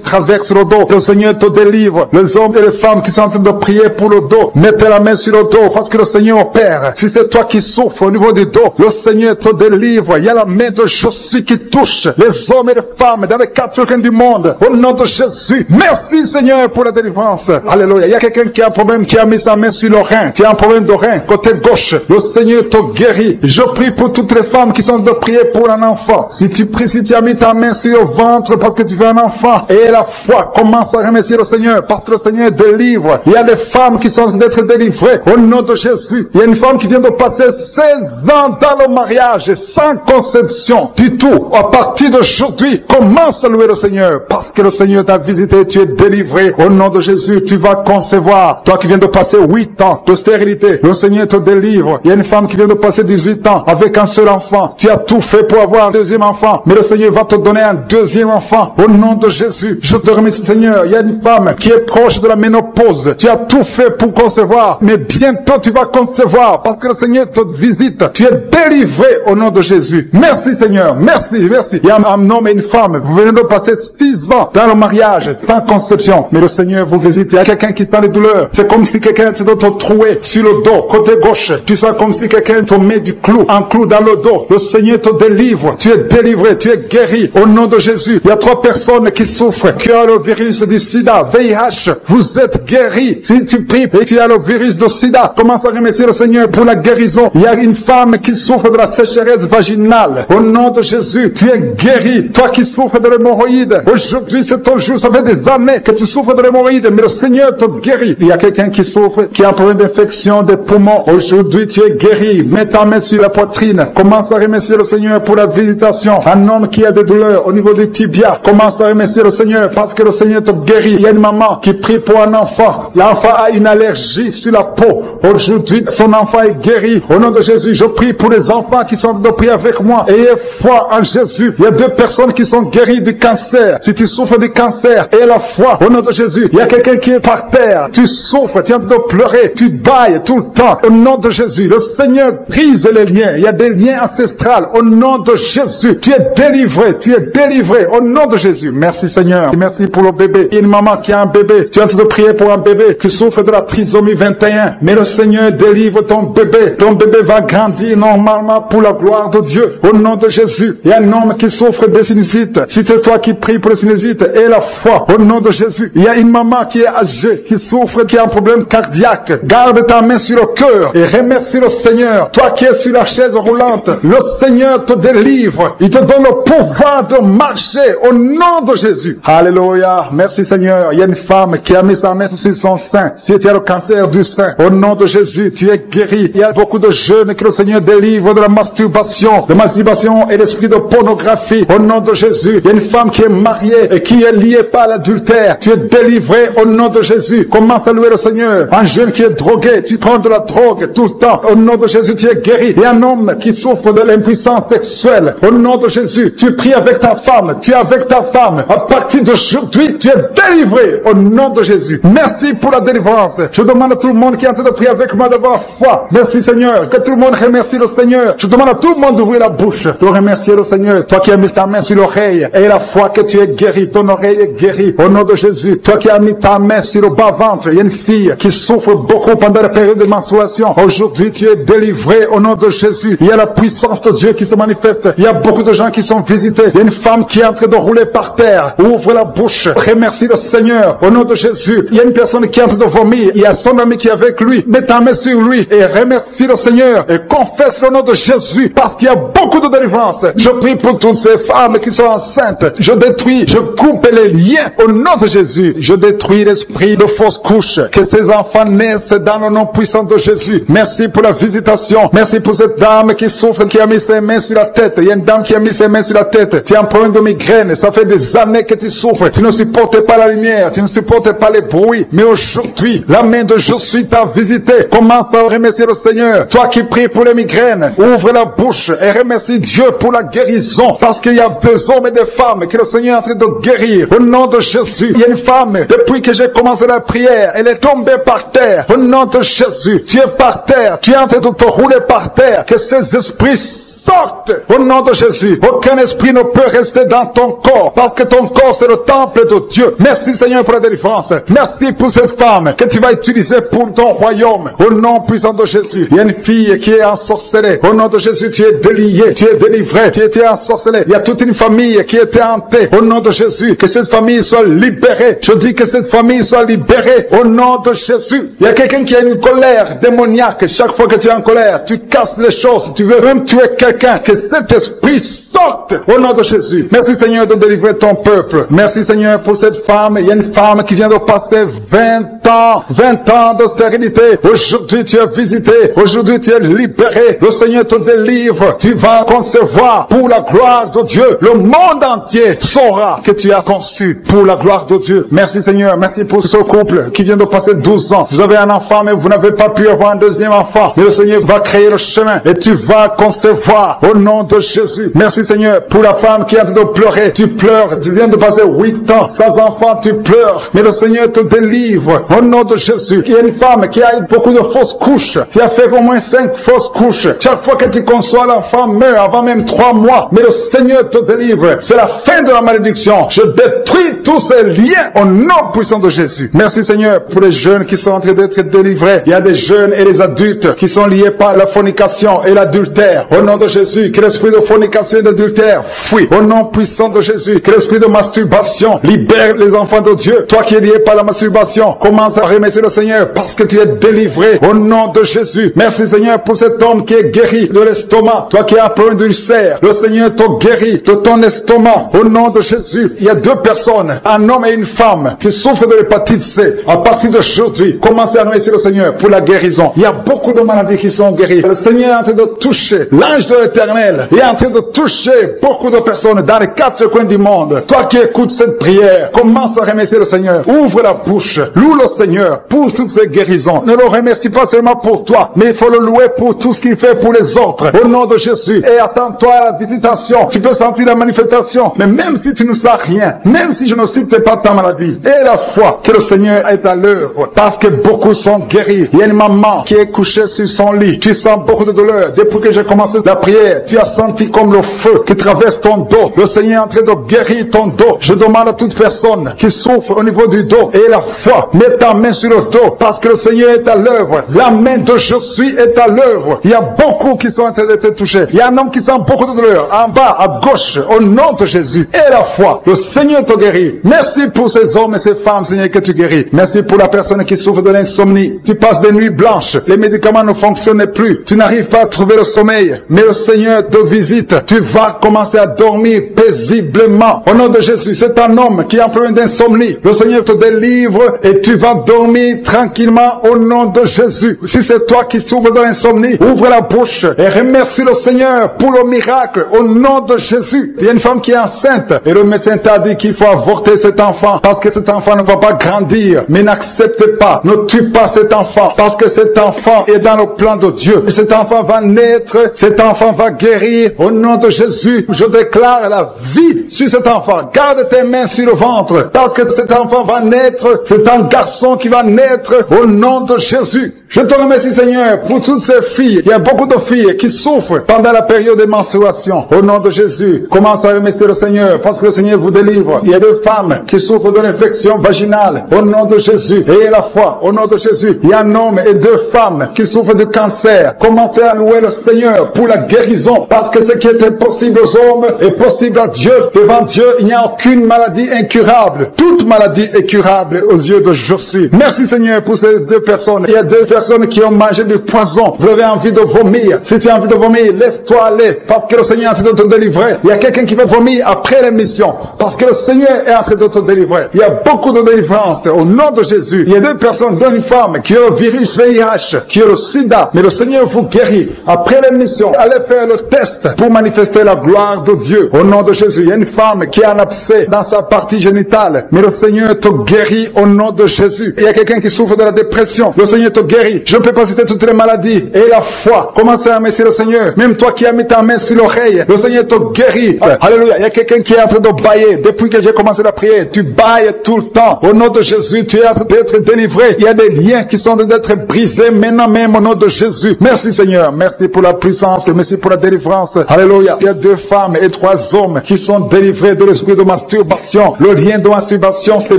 traverse le dos. Le Seigneur te délivre. Les hommes et les femmes qui sont en train de prier pour le dos, mettez la main sur le dos parce que le Seigneur opère. Si c'est toi qui souffres au niveau du dos, le Seigneur te délivre. Il y a la main de Jésus qui touche les hommes et les femmes dans les quatre coins du monde. Au nom de Jésus. Merci Seigneur pour la délivrance. Alléluia. Il y a quelqu'un qui a un problème, qui a mis sa main sur le rein. Tu as un problème de rein, côté gauche. Le Seigneur te guérit. Je prie pour toutes les femmes qui sont de prier pour un enfant. Si tu pries, si tu as mis ta main sur le ventre parce que tu veux un enfant, et la foi, commence à remercier le Seigneur parce que le Seigneur délivre. Il y a des femmes qui sont d'être délivrées au nom de Jésus. Il y a une femme qui vient de passer 16 ans dans le mariage sans conception du tout. À partir d'aujourd'hui, commence à louer le Seigneur parce que le Seigneur t'a visité, tu es délivré. Au nom de Jésus, tu vas concevoir. Toi qui viens de passer 8 ans de stérilité, le Seigneur te délivre. Il y a une femme qui vient de passer 18 ans avec un seul enfant. Tu as tout fait pour avoir un deuxième enfant, mais le Seigneur va te donner un deuxième enfant. Au nom de Jésus, je te remercie Seigneur. Il y a une femme qui est proche de la ménopause. Tu as tout fait pour concevoir, mais bientôt tu vas concevoir parce que le Seigneur te visite. Tu es délivré au nom de Jésus. Merci Seigneur. Merci, merci. Il y a un homme et une femme. Vous venez de passer 6 ans dans le mariage sans conception, mais le Seigneur vous visite. Il y a quelqu'un qui sent les douleurs. C'est comme si quelqu'un te trouait sur le dos, côté gauche. Tu sens comme si quelqu'un te met du clou, un clou dans le dos. Le Seigneur te délivre. Tu es délivré, tu es guéri au nom de Jésus. Il y a 3 personnes qui souffrent, qui ont le virus du sida, VIH. Vous êtes guéris. Si tu pries et tu as le virus du sida, commence à remercier le Seigneur pour la guérison. Il y a une femme qui souffre de la sécheresse vaginale. Au nom de Jésus, tu es guéri. Toi qui souffres de l'hémorroïde, aujourd'hui c'est ton jour. Ça fait des années que tu souffres de l'hémorroïde, mais le Seigneur te guérit. Il y a quelqu'un qui souffre, qui a un problème d'infection des poumons. Aujourd'hui tu es guéri. Mets ta main sur la poitrine. Commence à remercier le Seigneur pour la visitation. Un homme qui a des douleurs au niveau des tibias, commence à remercier le Seigneur parce que le Seigneur te guérit. Il y a une maman qui prie pour un enfant. L'enfant a une allergie sur la peau. Aujourd'hui, son enfant est guéri. Au nom de Jésus, je prie pour les enfants qui sont de prier avec moi. Ayez foi en Jésus. Il y a 2 personnes qui sont guéries du cancer. Si tu souffres du cancer, aie la foi. Au nom de Jésus, il y a quelqu'un qui est par terre. Tu souffres, tu es en train de pleurer, tu bailles tout le temps. Au nom de Jésus, le Seigneur brise les liens. Il y a des liens ancestrales. Au nom de Jésus, tu es délivré. Tu es délivré. Au nom de Jésus. Merci Seigneur. Merci pour le bébé. Il y a une maman qui a un bébé. Tu es en train de prier pour un bébé qui souffre de la trisomie 21. Mais le Seigneur délivre ton bébé. Ton bébé va grandir normalement pour la gloire de Dieu. Au nom de Jésus. Il y a un homme qui souffre de sinusite. Si c'est toi qui pries pour le sinusite, aie la foi. Au nom de Jésus. Il y a une maman qui est âgée, qui souffre, qui a un problème cardiaque. Garde ta main sur le cœur et remercie le Seigneur. Toi qui es sur la chaise roulante, le Seigneur te délivre. Il te donne le pouvoir de marcher au nom de Jésus. Alléluia. Merci Seigneur. Il y a une femme qui a mis sa main sur son sein. Si tu as le cancer du sein, au nom de Jésus, tu es guéri. Il y a beaucoup de jeunes que le Seigneur délivre de la masturbation. La masturbation et l'esprit de pornographie. Au nom de Jésus. Il y a une femme qui est mariée et qui est liée par l'adultère. Tu es délivré au nom de Jésus. Commence à louer le Seigneur. Un jeune qui est drogué, tu prends de la drogue tout le temps. Au nom de Jésus, tu es guéri. Il y a un homme qui souffre de l'impuissance sexuelle. Au nom de Jésus, tu pries avec ta femme. Tu es avec ta femme. À partir d'aujourd'hui, tu es délivré au nom de Jésus. Merci pour la délivrance. Je demande à tout le monde qui est en train de prier avec moi d'avoir foi. Merci Seigneur. Que tout le monde remercie le Seigneur. Je demande à tout le monde d'ouvrir la bouche, de remercier le Seigneur. Toi qui as mis ta main sur l'oreille et la foi que tu es guéri. Ton oreille est guérie au nom de Jésus. Toi qui as mis ta main sur le bas-ventre, il y a une fille qui souffre beaucoup pendant la période de menstruation. Aujourd'hui, tu es délivré au nom de Jésus. Il y a la puissance de Dieu qui se manifeste. Il y a beaucoup de gens qui sont visités. Il y a une femme qui est en train de rouler par terre. Ouvre la bouche. Remercie le Seigneur au nom de Jésus. Il y a une personne qui est en train de vomir. Il y a son ami qui est avec lui. Mets ta main sur lui et remercie le Seigneur et confesse le nom de Jésus parce qu'il y a beaucoup de délivrance. Je prie pour toutes ces femmes qui sont enceintes. Je détruis, je coupe les liens au nom de Jésus. Je détruis l'esprit de fausse couche. Que ces enfants naissent dans le nom puissant de Jésus. Merci pour la visitation. Merci pour cette dame qui souffre, qui a mis ses mains sur la tête. Il y a une dame qui a mis ses mains sur la tête. Tu as un problème de migraine. Ça fait des années que tu souffres. Tu ne supportes pas la lumière. Tu ne supportes pas les bruits. Mais aujourd'hui, la main de Jésus t'a visité. Commence à remercier le Seigneur. Toi qui pries pour les migraines, ouvre la bouche et remercie Dieu pour la guérison. Parce qu'il y a des hommes et des femmes que le Seigneur est en train de guérir. Au nom de Jésus, il y a une femme, depuis que j'ai commencé la prière, elle est tombée par terre. Au nom de Jésus, tu es par terre. Tu es en train de te rouler par terre. Que ces esprits sortent au nom de Jésus. Aucun esprit ne peut rester dans ton corps parce que ton corps c'est le temple de Dieu. Merci Seigneur pour la délivrance. Merci pour cette femme que tu vas utiliser pour ton royaume. Au nom puissant de Jésus. Il y a une fille qui est ensorcelée. Au nom de Jésus, tu es délié, tu es délivré, tu étais ensorcelé. Il y a toute une famille qui était hantée. Au nom de Jésus, que cette famille soit libérée. Je dis que cette famille soit libérée. Au nom de Jésus. Il y a quelqu'un qui a une colère démoniaque. Chaque fois que tu es en colère, tu casses les choses. Tu veux même tuer quelqu'un. Que cet esprit sorte au nom de Jésus. Merci Seigneur de délivrer ton peuple. Merci Seigneur pour cette femme. Il y a une femme qui vient de passer 20 ans de stérilité. Aujourd'hui tu es visité. Aujourd'hui tu es libéré. Le Seigneur te délivre. Tu vas concevoir pour la gloire de Dieu. Le monde entier saura que tu as conçu pour la gloire de Dieu. Merci Seigneur. Merci pour ce couple qui vient de passer 12 ans. Vous avez un enfant mais vous n'avez pas pu avoir un deuxième enfant. Mais le Seigneur va créer le chemin et tu vas concevoir au nom de Jésus. Merci Seigneur pour la femme qui est en train de pleurer. Tu pleures. Tu viens de passer 8 ans sans enfant. Tu pleures. Mais le Seigneur te délivre au nom de Jésus. Il y a une femme qui a eu beaucoup de fausses couches. Tu as fait au moins 5 fausses couches. Chaque fois que tu conçois, l'enfant meurt avant même 3 mois. Mais le Seigneur te délivre. C'est la fin de la malédiction. Je détruis tous ces liens au nom puissant de Jésus. Merci Seigneur pour les jeunes qui sont en train d'être délivrés. Il y a des jeunes et des adultes qui sont liés par la fornication et l'adultère. Au nom de Jésus, que l'esprit de fornication et d'adultère fuit. Au nom puissant de Jésus, que l'esprit de masturbation libère les enfants de Dieu. Toi qui es lié par la masturbation, commence à remercier le Seigneur parce que tu es délivré au nom de Jésus. Merci Seigneur pour cet homme qui est guéri de l'estomac. Toi qui as un problème d'ulcère, le Seigneur te guérit de ton estomac au nom de Jésus. Il y a 2 personnes, un homme et une femme qui souffrent de l'hépatite C. À partir d'aujourd'hui, commencez à remercier le Seigneur pour la guérison. Il y a beaucoup de maladies qui sont guéries. Le Seigneur est en train de toucher. L'ange de l'Éternel est en train de toucher beaucoup de personnes dans les 4 coins du monde. Toi qui écoutes cette prière, commence à remercier le Seigneur. Ouvre la bouche. Loue le Seigneur pour toutes ces guérisons. Ne le remercie pas seulement pour toi, mais il faut le louer pour tout ce qu'il fait pour les autres. Au nom de Jésus. Et attends-toi à la visitation. Tu peux sentir la manifestation. Mais même si tu ne sens rien, même si je ne cite pas ta maladie, et la foi que le Seigneur est à l'œuvre. Parce que beaucoup sont guéris. Il y a une maman qui est couchée sur son lit. Tu sens beaucoup de douleur. Depuis que j'ai commencé la prière, tu as senti comme le feu qui traverse ton dos. Le Seigneur est en train de guérir ton dos. Je demande à toute personne qui souffre au niveau du dos et la foi, mets ta main sur le dos parce que le Seigneur est à l'œuvre. La main de je suis est à l'œuvre. Il y a beaucoup qui sont en train d'être touchés. Il y a un homme qui sent beaucoup de douleur en bas, à gauche, au nom de Jésus. Et la foi, le Seigneur te guérit. Merci pour ces hommes et ces femmes, Seigneur, que tu guéris. Merci pour la personne qui souffre de l'insomnie. Tu passes des nuits blanches. Les médicaments ne fonctionnent plus. Tu n'arrives pas à trouver le sommeil. Mais le Seigneur te visite. Tu vas commencer à dormir paisiblement. Au nom de Jésus, c'est un homme qui est en problème d'insomnie. Le Seigneur te délivre et tu vas dormir tranquillement au nom de Jésus. Si c'est toi qui souffres de l'insomnie, ouvre la bouche et remercie le Seigneur pour le miracle au nom de Jésus. Il y a une femme qui est enceinte et le médecin t'a dit qu'il faut avorter cet enfant parce que cet enfant ne va pas grandir. Mais n'accepte pas, ne tue pas cet enfant parce que cet enfant est dans le plan de Dieu. Et cet enfant va naître, cet enfant va guérir au nom de Jésus. Je déclare la vie sur cet enfant. Garde tes mains sur le ventre parce que cet enfant va naître. C'est un garçon qui va naître au nom de Jésus. Je te remercie Seigneur pour toutes ces filles. Il y a beaucoup de filles qui souffrent pendant la période de menstruation. Au nom de Jésus, commence à remercier le Seigneur parce que le Seigneur vous délivre. Il y a 2 femmes qui souffrent de l'infection vaginale. Au nom de Jésus, ayez la foi. Au nom de Jésus, il y a un homme et 2 femmes qui souffrent de cancer. Commencez à louer le Seigneur pour la guérison parce que ce qui est impossible aux hommes est possible à Dieu. Devant Dieu, il n'y a aucune maladie incurable. Toute maladie est curable aux yeux de Jésus. Merci Seigneur pour ces 2 personnes. Il y a 2 personnes qui ont mangé du poison. Vous avez envie de vomir. Si tu as envie de vomir, lève-toi, allez. Parce que le Seigneur est en train de te délivrer. Il y a quelqu'un qui va vomir après l'émission. Parce que le Seigneur est en train de te délivrer. Il y a beaucoup de délivrance au nom de Jésus. Il y a 2 personnes, dont une femme qui a le virus VIH, qui a le sida. Mais le Seigneur vous guérit. Après l'émission, allez faire le test pour manifester manifester la gloire de Dieu. Au nom de Jésus, il y a une femme qui a un abcès dans sa partie génitale, mais le Seigneur te guérit au nom de Jésus. Il y a quelqu'un qui souffre de la dépression, le Seigneur te guérit. Je ne peux pas citer toutes les maladies. Et la foi, commencez à remercier le Seigneur. Même toi qui as mis ta main sur l'oreille, le Seigneur te guérit. Alléluia. Il y a quelqu'un qui est en train de bailler. Depuis que j'ai commencé la prière, tu bailles tout le temps. Au nom de Jésus, tu es en train d'être délivré. Il y a des liens qui sont en train d'être brisés maintenant même au nom de Jésus. Merci Seigneur. Merci pour la puissance. Merci pour la délivrance. Alléluia. Il y a 2 femmes et 3 hommes qui sont délivrés de l'esprit de masturbation. Le lien de masturbation s'est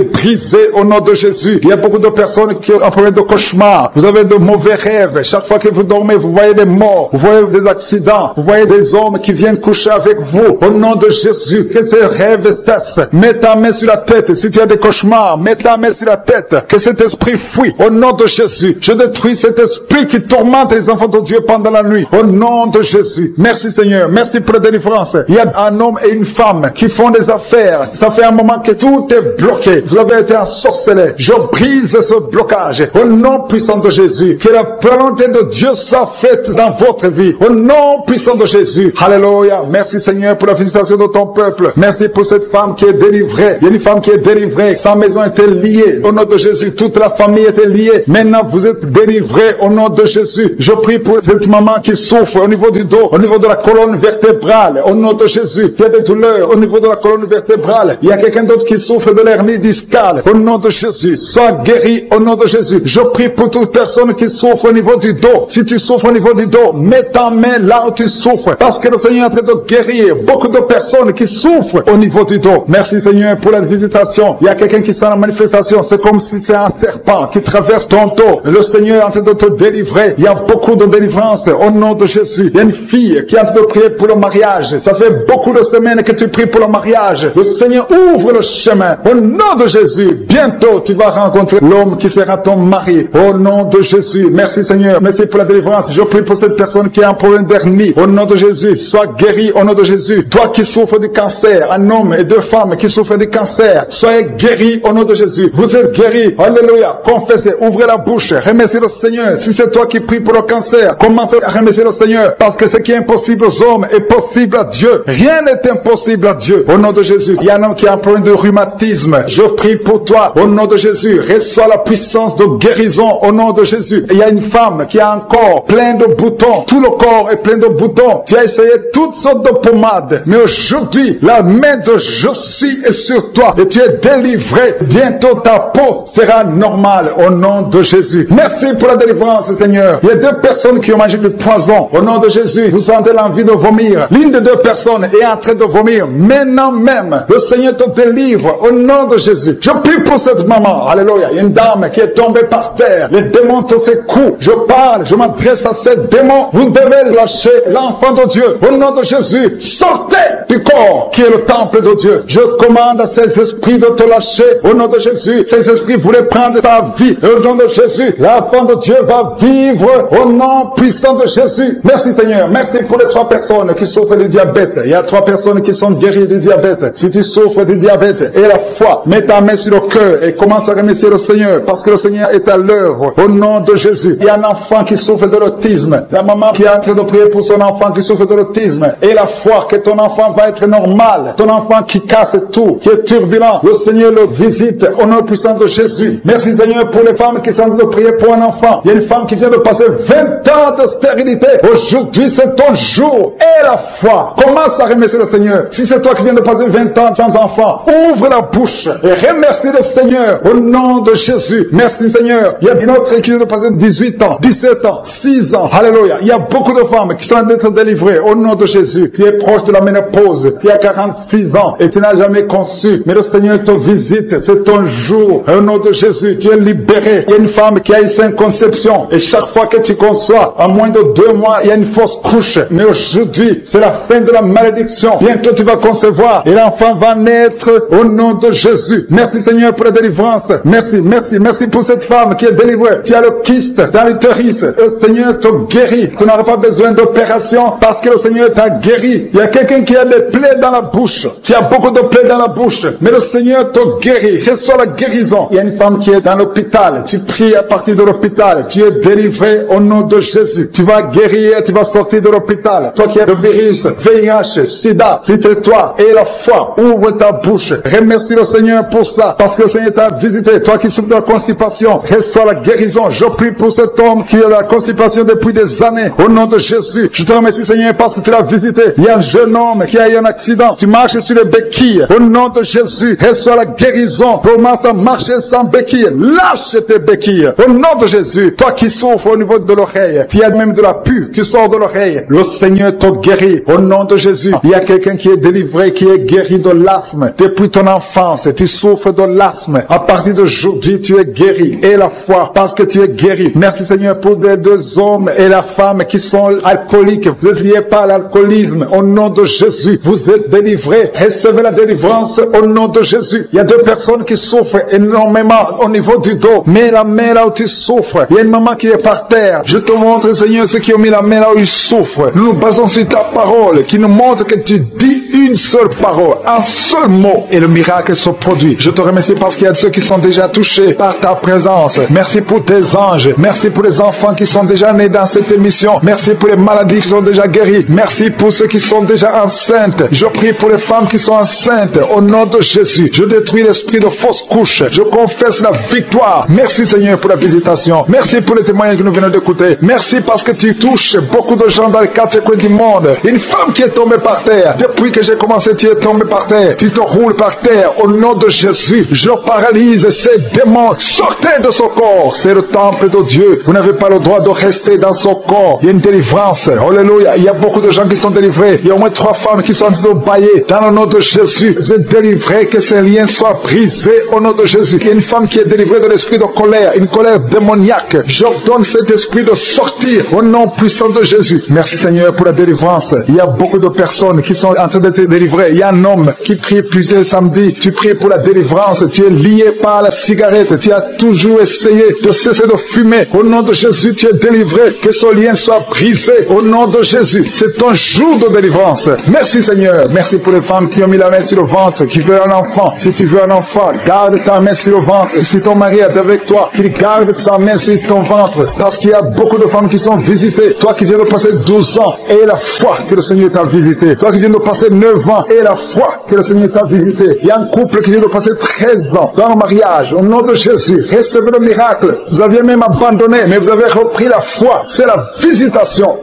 brisé au nom de Jésus. Il y a beaucoup de personnes qui ont un problème de cauchemar. Vous avez de mauvais rêves. Chaque fois que vous dormez, vous voyez des morts. Vous voyez des accidents. Vous voyez des hommes qui viennent coucher avec vous. Au nom de Jésus, que ces rêves cessent. Mets ta main sur la tête. Si tu as des cauchemars, mets ta main sur la tête. Que cet esprit fuit. Au nom de Jésus, je détruis cet esprit qui tourmente les enfants de Dieu pendant la nuit. Au nom de Jésus. Merci Seigneur. Merci pour la délivrance. Il y a un homme et une femme qui font des affaires. Ça fait un moment que tout est bloqué. Vous avez été ensorcelé. Je brise ce blocage. Au nom puissant de Jésus. Que la volonté de Dieu soit faite dans votre vie. Au nom puissant de Jésus. Alléluia. Merci Seigneur pour la visitation de ton peuple. Merci pour cette femme qui est délivrée. Il y a une femme qui est délivrée. Sa maison était liée. Au nom de Jésus, toute la famille était liée. Maintenant, vous êtes délivrés au nom de Jésus. Je prie pour cette maman qui souffre au niveau du dos, au niveau de la colonne vertébrale. Au nom de Jésus, il y a des douleurs au niveau de la colonne vertébrale. Il y a quelqu'un d'autre qui souffre de l'hernie discale. Au nom de Jésus, sois guéri au nom de Jésus. Je prie pour toute personne qui souffre au niveau du dos. Si tu souffres au niveau du dos, mets ta main là où tu souffres. Parce que le Seigneur est en train de guérir beaucoup de personnes qui souffrent au niveau du dos. Merci Seigneur pour la visitation. Il y a quelqu'un qui sent la manifestation. C'est comme si c'est un serpent qui traverse ton dos. Le Seigneur est en train de te délivrer. Il y a beaucoup de délivrance au nom de Jésus. Il y a une fille qui est en train de prier pour le mariage. Ça fait beaucoup de semaines que tu pries pour le mariage. Le Seigneur ouvre le chemin. Au nom de Jésus, bientôt tu vas rencontrer l'homme qui sera ton mari. Au nom de Jésus. Merci Seigneur. Merci pour la délivrance. Je prie pour cette personne qui a un problème d'hernie. Au nom de Jésus, sois guéri au nom de Jésus. Toi qui souffres du cancer, un homme et 2 femmes qui souffrent du cancer, soyez guéris au nom de Jésus. Vous êtes guéris. Alléluia. Confessez, ouvrez la bouche, remerciez le Seigneur. Si c'est toi qui pries pour le cancer, commencez à remercier le Seigneur. Parce que ce qui est impossible aux hommes est possible à Dieu. Rien n'est impossible à Dieu. Au nom de Jésus. Il y a un homme qui a un problème de rhumatisme. Je prie pour toi. Au nom de Jésus. Reçois la puissance de guérison au nom de Jésus. Il y a une femme qui a un corps plein de boutons. Tout le corps est plein de boutons. Tu as essayé toutes sortes de pommades. Mais aujourd'hui, la main de Jésus est sur toi. Et tu es délivré. Bientôt ta peau sera normale au nom de Jésus. Merci pour la délivrance, Seigneur. Il y a 2 personnes qui ont mangé du poison. Au nom de Jésus, vous sentez l'envie de vomir. L'une des 2 personnes est en train de vomir. Maintenant même, le Seigneur te délivre au nom de Jésus. Je prie pour cette maman. Alléluia. Il y a une dame qui est tombée par terre. Les démons te secouent. Je parle, je m'adresse à ces démons. Vous devez lâcher l'enfant de Dieu. Au nom de Jésus, sortez du corps qui est le temple de Dieu. Je commande à ces esprits de te lâcher. Au nom de Jésus, ces esprits voulaient prendre ta vie. Au nom de Jésus, l'enfant de Dieu va vivre au nom puissant de Jésus. Merci Seigneur. Merci pour les 3 personnes qui souffrent du diabète. Il y a 3 personnes qui sont guéries du diabète. Si tu souffres du diabète et la foi, mets ta main sur le cœur et commence à remercier le Seigneur parce que le Seigneur est à l'œuvre. Au nom de Jésus. Il y a un enfant qui souffre de l'autisme. La maman qui est en train de prier pour son enfant qui souffre de l'autisme et la foi que ton enfant va être normal. Ton enfant qui casse tout, qui est turbulent. Le Seigneur le visite au nom puissant de Jésus. Merci Seigneur pour les femmes qui sont en train de prier pour un enfant. Il y a une femme qui vient de passer 20 ans de stérilité. Aujourd'hui c'est ton jour et la foi. Commence à remercier le Seigneur. Si c'est toi qui viens de passer 20 ans sans enfant, ouvre la bouche et remercie le Seigneur au nom de Jésus. Merci Seigneur. Il y a une autre qui vient de passer 18 ans, 17 ans, 6 ans. Alléluia. Il y a beaucoup de femmes qui sont en train d'être délivrées au nom de Jésus. Tu es proche de la ménopause. Tu as 46 ans et tu n'as jamais conçu. Mais le Seigneur te visite. C'est ton jour. Au nom de Jésus, tu es libéré. Il y a une femme qui a eu 5 conceptions. Et chaque fois que tu conçois, en moins de 2 mois, il y a une fausse couche. Mais aujourd'hui, c'est la fin de la malédiction. Bientôt, tu vas concevoir. Et l'enfant va naître au nom de Jésus. Merci Seigneur pour la délivrance. Merci, merci, merci pour cette femme qui est délivrée. Tu as le kyste dans l'utérus. Le Seigneur te guérit. Tu n'auras pas besoin d'opération parce que le Seigneur t'a guéri. Il y a quelqu'un qui a des plaies dans la bouche. Tu as beaucoup de plaies dans la bouche. Mais le Seigneur te guérit. Reçois la guérison. Il y a une femme qui est dans l'hôpital. Tu pries à partir de l'hôpital. Tu es délivré au nom de Jésus. Tu vas guérir. Tu vas sortir de l'hôpital. Toi qui as le virus virus, VIH, SIDA. Si c'est toi et la foi, ouvre ta bouche. Remercie le Seigneur pour ça, parce que le Seigneur t'a visité. Toi qui souffres de la constipation, reçois la guérison. Je prie pour cet homme qui a la constipation depuis des années. Au nom de Jésus, je te remercie Seigneur parce que tu l'as visité. Il y a un jeune homme qui a eu un accident. Tu marches sur les béquilles. Au nom de Jésus, reçois la guérison. Commence à marcher sans béquilles. Lâche tes béquilles. Au nom de Jésus, toi qui souffres au niveau de l'oreille, tu as même de la pus qui sort de l'oreille. Le Seigneur te guérit. Au nom de Jésus, il y a quelqu'un qui est délivré, qui est guéri de l'asthme. Depuis ton enfance, tu souffres de l'asthme. À partir d'aujourd'hui, tu es guéri. Et la foi, parce que tu es guéri. Merci Seigneur pour les deux hommes et la femme qui sont alcooliques. Vous êtes liés par l'alcoolisme. Au nom de Jésus, vous êtes délivrés. Recevez la délivrance au nom de Jésus. Il y a deux personnes qui souffrent énormément au niveau du dos. Mets la main là où tu souffres. Il y a une maman qui est par terre. Je te montre Seigneur ceux qui ont mis la main là où ils souffrent. Nous nous basons sur ta parole qui nous montre que tu dis une seule parole, un seul mot et le miracle se produit. Je te remercie parce qu'il y a ceux qui sont déjà touchés par ta présence. Merci pour tes anges. Merci pour les enfants qui sont déjà nés dans cette émission. Merci pour les maladies qui sont déjà guéries. Merci pour ceux qui sont déjà enceintes. Je prie pour les femmes qui sont enceintes. Au nom de Jésus, je détruis l'esprit de fausse couche. Je confesse la victoire. Merci Seigneur pour la visitation. Merci pour les témoignages que nous venons d'écouter. Merci parce que tu touches beaucoup de gens dans les quatre coins du monde. Une femme qui est tombée par terre. Depuis que j'ai commencé, tu es tombé par terre. Tu te roules par terre. Au nom de Jésus, je paralyse ces démons. Sortez de ce corps. C'est le temple de Dieu. Vous n'avez pas le droit de rester dans ce corps. Il y a une délivrance. Alléluia. Il y a beaucoup de gens qui sont délivrés. Il y a au moins 3 femmes qui sont en train de bailler. Dans le nom de Jésus, vous êtes délivrés. Que ces liens soient brisés au nom de Jésus. Il y a une femme qui est délivrée de l'esprit de colère. Une colère démoniaque. J'ordonne cet esprit de sortir au nom puissant de Jésus. Merci Seigneur pour la délivrance. Il y a beaucoup de personnes qui sont en train d'être délivrées. Il y a un homme qui prie plusieurs samedis. Tu pries pour la délivrance. Tu es lié par la cigarette. Tu as toujours essayé de cesser de fumer. Au nom de Jésus, tu es délivré. Que ce lien soit brisé. Au nom de Jésus. C'est ton jour de délivrance. Merci Seigneur. Merci pour les femmes qui ont mis la main sur le ventre, qui veulent un enfant. Si tu veux un enfant, garde ta main sur le ventre. Si ton mari est avec toi, qu'il garde sa main sur ton ventre. Parce qu'il y a beaucoup de femmes qui sont visitées. Toi qui viens de passer 12 ans, et la foi que le Seigneur t'a visité. Toi qui viens de passer 9 ans, et la foi que le Seigneur t'a visité. Il y a un couple qui vient de passer 13 ans dans le mariage. Au nom de Jésus, recevez le miracle. Vous aviez même abandonné, mais vous avez repris la foi. C'est la visitation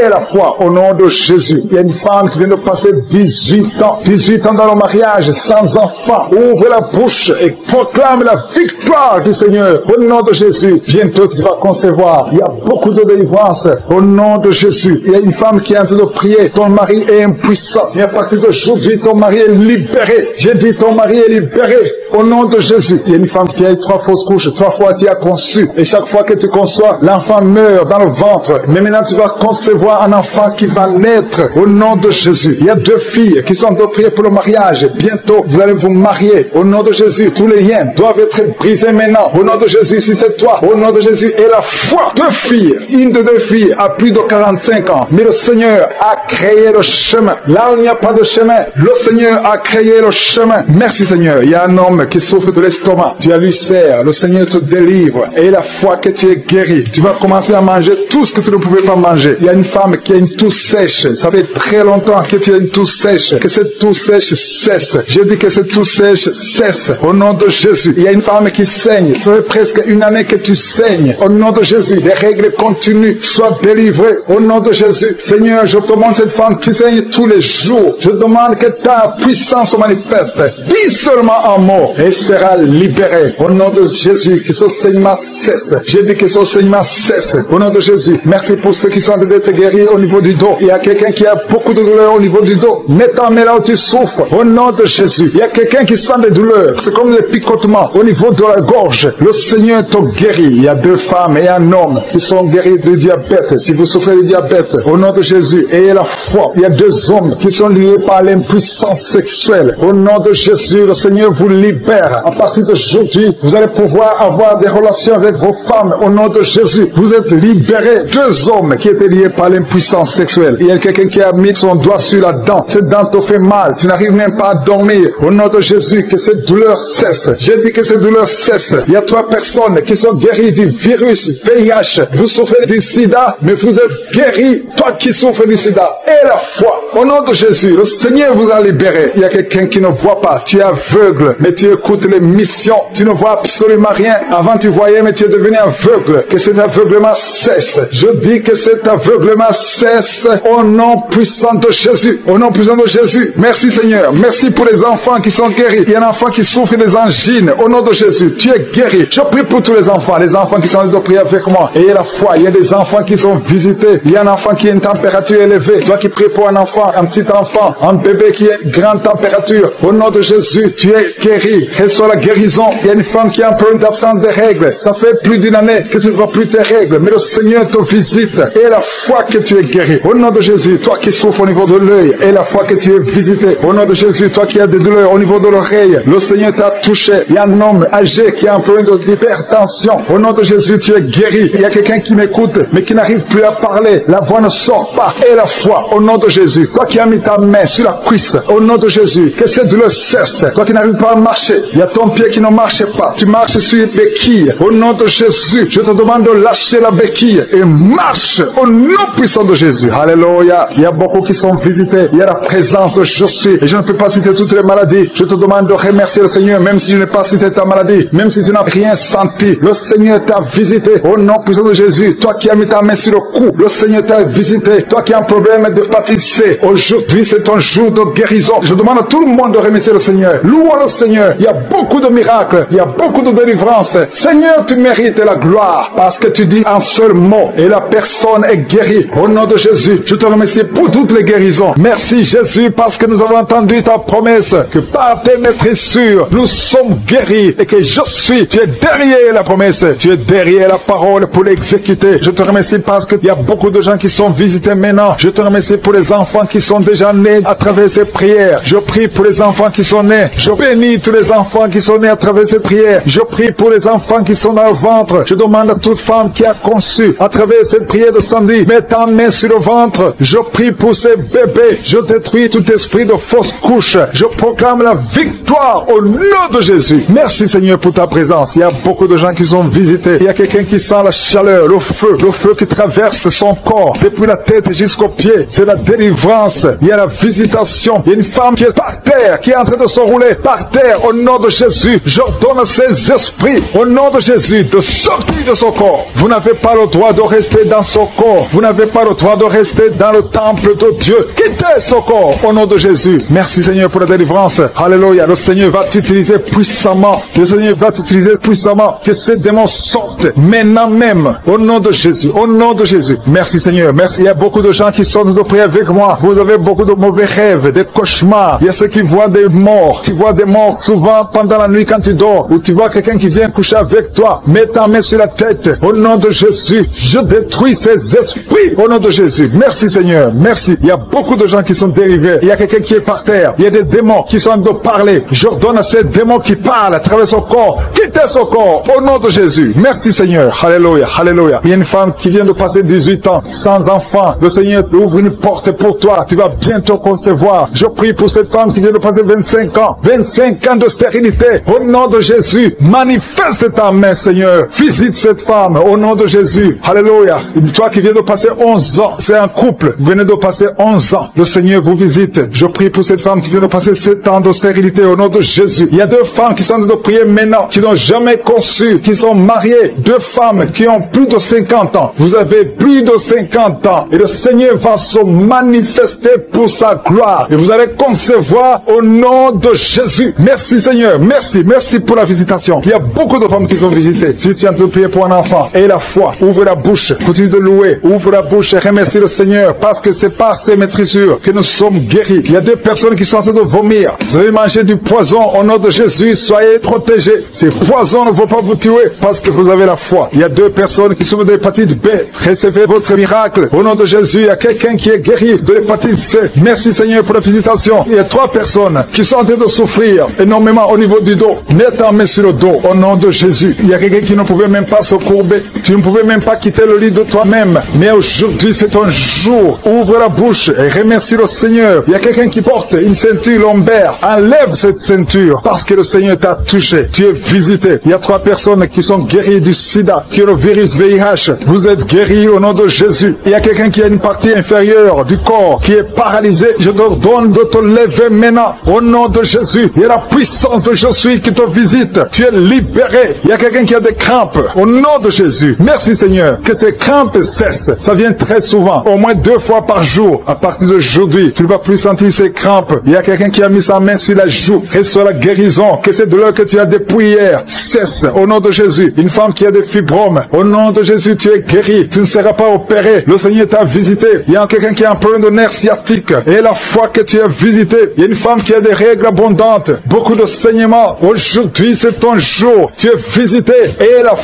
et la foi au nom de Jésus. Il y a une femme qui vient de passer 18 ans. 18 ans dans le mariage, sans enfant. Ouvre la bouche et proclame la victoire du Seigneur. Au nom de Jésus, bientôt tu vas concevoir. Il y a beaucoup de délivrance. Au nom de Jésus, il y a une femme qui est en train de prier. Ton mari est impuissant. Mais à partir d'aujourd'hui, ton mari est libéré. J'ai dit ton mari est libéré. Au nom de Jésus, il y a une femme qui a eu 3 fausses couches. 3 fois tu as conçu. Et chaque fois que tu conçois, l'enfant meurt dans le ventre. Mais maintenant tu vas concevoir un enfant qui va naître. Au nom de Jésus. Il y a 2 filles qui sont en train de prier pour le mariage. Bientôt, vous allez vous marier. Au nom de Jésus, tous les liens doivent être brisés maintenant. Au nom de Jésus, si c'est toi, au nom de Jésus, et la foi. 2 filles. Une de 2 filles a plus de 45 ans. Mais le Seigneur a créé le chemin. Là où il n'y a pas de chemin, le Seigneur a créé le chemin. Merci Seigneur. Il y a un homme qui souffre de l'estomac. Tu as l'ulcère. Le Seigneur te délivre. Et la foi que tu es guéri. Tu vas commencer à manger tout ce que tu ne pouvais pas manger. Il y a une femme qui a une toux sèche. Ça fait très longtemps que tu as une toux sèche. Que cette toux sèche cesse. Je dis que cette toux sèche cesse. Au nom de Jésus. Il y a une femme qui saigne. Ça fait presque 1 année que tu saignes. Au nom de Jésus. Les règles continuent. Sois délivré. Au nom de Jésus. Seigneur, je te demande cette femme qui saigne tous les jours. Je demande que ta puissance se manifeste. Dis seulement un mot. Et sera libérée. Au nom de Jésus. Que ce saignement cesse. J'ai dit que ce saignement cesse. Au nom de Jésus. Merci pour ceux qui sont en train d'être guéris au niveau du dos. Il y a quelqu'un qui a beaucoup de douleurs au niveau du dos. Mets ta main là où tu souffres. Au nom de Jésus. Il y a quelqu'un qui sent des douleurs. C'est comme des picotements au niveau de la gorge. Le Seigneur te guérit. Il y a 2 femmes et un homme qui sont guéris du diabète. Si vous souffrez du diabète, au nom de Jésus, ayez la foi. Il y a 2 hommes qui sont liés par l'impuissance sexuelle. Au nom de Jésus, le Seigneur vous libère. libère. À partir d'aujourd'hui, vous allez pouvoir avoir des relations avec vos femmes au nom de Jésus. Vous êtes libérés. 2 hommes qui étaient liés par l'impuissance sexuelle. Il y a quelqu'un qui a mis son doigt sur la dent. Cette dent te fait mal. Tu n'arrives même pas à dormir. Au nom de Jésus, que cette douleur cesse. J'ai dit que cette douleur cesse. Il y a 3 personnes qui sont guéries du virus VIH. Vous souffrez du sida, mais vous êtes guéris. Toi qui souffres du sida. Et la foi. Au nom de Jésus, le Seigneur vous a libéré. Il y a quelqu'un qui ne voit pas. Tu es aveugle, mais tu écoutes les missions. Tu ne vois absolument rien. Avant tu voyais, mais tu es devenu aveugle. Que cet aveuglement cesse. Je dis que cet aveuglement cesse au nom puissant de Jésus. Au nom puissant de Jésus. Merci Seigneur. Merci pour les enfants qui sont guéris. Il y a un enfant qui souffre des angines. Au nom de Jésus, tu es guéri. Je prie pour tous les enfants qui sont en train de prier avec moi. Ayez la foi. Il y a des enfants qui sont visités. Il y a un enfant qui a une température élevée. Toi qui pries pour un enfant, un petit enfant, un bébé qui a une grande température. Au nom de Jésus, tu es guéri. Reçois la guérison. Il y a une femme qui a un problème d'absence de règles. Ça fait plus d'1 année que tu ne vois plus tes règles. Mais le Seigneur te visite. Et la foi que tu es guéri. Au nom de Jésus, toi qui souffres au niveau de l'œil. Et la foi que tu es visité. Au nom de Jésus, toi qui as des douleurs au niveau de l'oreille. Le Seigneur t'a touché. Il y a un homme âgé qui a un problème d'hypertension. Au nom de Jésus, tu es guéri. Il y a quelqu'un qui m'écoute, mais qui n'arrive plus à parler. La voix ne sort pas. Et la foi, au nom de Jésus. Toi qui as mis ta main sur la cuisse. Au nom de Jésus. Que cette douleur cesse. Toi qui n'arrives pas à marcher. Il y a ton pied qui ne marche pas. Tu marches sur une béquille. Au nom de Jésus, je te demande de lâcher la béquille et marche au nom puissant de Jésus. Alléluia. Il y a beaucoup qui sont visités. Il y a la présence de Jésus. Et je ne peux pas citer toutes les maladies. Je te demande de remercier le Seigneur, même si je n'ai pas cité ta maladie, même si tu n'as rien senti. Le Seigneur t'a visité au nom puissant de Jésus. Toi qui as mis ta main sur le cou, le Seigneur t'a visité. Toi qui as un problème d'hépatite C, aujourd'hui c'est ton jour de guérison. Je demande à tout le monde de remercier le Seigneur. Louons le Seigneur. Il y a beaucoup de miracles. Il y a beaucoup de délivrances. Seigneur, tu mérites la gloire parce que tu dis un seul mot et la personne est guérie. Au nom de Jésus, je te remercie pour toutes les guérisons. Merci Jésus parce que nous avons entendu ta promesse que par tes maîtrisures, nous sommes guéris et que je suis. Tu es derrière la promesse. Tu es derrière la parole pour l'exécuter. Je te remercie parce qu'il y a beaucoup de gens qui sont visités maintenant. Je te remercie pour les enfants qui sont déjà nés à travers ces prières. Je prie pour les enfants qui sont nés. Je bénis tous les enfants qui sont nés à travers ces prières. Je prie pour les enfants qui sont dans le ventre. Je demande à toute femme qui a conçu à travers cette prière de samedi, mets ta main sur le ventre. Je prie pour ces bébés. Je détruis tout esprit de fausse couche. Je proclame la victoire au nom de Jésus. Merci Seigneur pour ta présence. Il y a beaucoup de gens qui sont visités. Il y a quelqu'un qui sent la chaleur, le feu qui traverse son corps depuis la tête jusqu'aux pieds. C'est la délivrance. Il y a la visitation. Il y a une femme qui est par terre, qui est en train de se rouler par terre au nom de Jésus. J'ordonne à ces esprits au nom de Jésus de sortir de son corps. Vous n'avez pas le droit de rester dans son corps. Vous n'avez pas le droit de rester dans le temple de Dieu. Quittez son corps au nom de Jésus. Merci Seigneur pour la délivrance. Alléluia. Le Seigneur va t'utiliser puissamment. Le Seigneur va t'utiliser puissamment. Que ces démons sortent maintenant même au nom de Jésus. Au nom de Jésus. Merci Seigneur. Merci. Il y a beaucoup de gens qui sont de prier avec moi. Vous avez beaucoup de mauvais rêves, des cauchemars. Il y a ceux qui voient des morts. Tu vois des morts souvent pendant la nuit quand tu dors. Ou tu vois quelqu'un qui vient coucher avec toi. Mets ta main sur la tête. Au nom de Jésus. Je détruis ces esprits. Au nom de Jésus. Merci Seigneur. Merci. Il y a beaucoup de gens qui sont dérivés. Il y a quelqu'un qui est par terre. Il y a des démons qui sont en train de parler. J'ordonne à ces démons qui parlent à travers son corps. Quittez son corps. Au nom de Jésus. Merci Seigneur. Alléluia. Alléluia. Il y a une femme qui vient de passer 18 ans sans enfant. Le Seigneur ouvre une porte pour toi. Tu vas bientôt concevoir. Je prie pour cette femme qui vient de passer 25 ans. 25 ans de stérilité. Au nom de Jésus. Manifeste ta main Seigneur. Visite cette femme. Au nom de Jésus. Alléluia. Toi qui viens de passer 11 ans. C'est un couple. Vous venez de passer 11 ans. Le Seigneur vous visite. Je prie pour cette femme qui vient de passer 7 ans de stérilité. Au nom de Jésus. Il y a 2 femmes qui sont en train de prier maintenant. Qui n'ont jamais conçu. Qui sont mariées. 2 femmes qui ont plus de 50 ans. Vous avez plus de 50 ans. Et le Seigneur va se manifester pour sa gloire. Et vous allez concevoir au nom de Jésus. Merci Seigneur. Merci. Merci pour la visitation. Il y a beaucoup de femmes qui sont visitées. Si tu es en train de prier pour un enfant, aie la foi. Ouvre la bouche. Continue de louer. Ouvre la bouche et remercie le Seigneur. Parce que c'est par ses maîtrisures que nous sommes guéris. Il y a 2 personnes qui sont en train de vomir. Vous avez mangé du poison au nom de Jésus. Soyez protégés. Ces poisons ne vont pas vous tuer parce que vous avez la foi. Il y a 2 personnes qui souffrent de l'hépatite B. Recevez votre miracle. Au nom de Jésus, il y a quelqu'un qui est guéri de l'hépatite C. Merci Seigneur pour la visitation. Il y a 3 personnes qui sont en train de souffrir et n'ont énormément au niveau du dos. Mets ta main sur le dos au nom de Jésus. Il y a quelqu'un qui ne pouvait même pas se courber. Tu ne pouvais même pas quitter le lit de toi-même. Mais aujourd'hui, c'est ton jour. Ouvre la bouche et remercie le Seigneur. Il y a quelqu'un qui porte une ceinture lombaire. Enlève cette ceinture parce que le Seigneur t'a touché. Tu es visité. Il y a 3 personnes qui sont guéries du sida, qui ont le virus VIH. Vous êtes guéris au nom de Jésus. Il y a quelqu'un qui a une partie inférieure du corps qui est paralysée. Je t'ordonne de te lever maintenant au nom de Jésus. Il y a la puissance de Jésus qui te visite. Tu es libéré. Il y a quelqu'un qui a des crampes au nom de Jésus. Merci Seigneur. Que ces crampes cessent. Ça vient très souvent, au moins 2 fois par jour. À partir d'aujourd'hui, tu ne vas plus sentir ces crampes. Il y a quelqu'un qui a mis sa main sur la joue. Reçois la guérison. Que ces douleurs que tu as depuis hier cessent au nom de Jésus. Une femme qui a des fibromes, au nom de Jésus, tu es guéri. Tu ne seras pas opéré. Le Seigneur t'a visité. Il y a quelqu'un qui a un problème de nerf sciatique. Et la fois que tu es visité, il y a une femme qui a des règles abondantes, beaucoup de saignements. Aujourd'hui, c'est ton jour. Tu es visité. Et la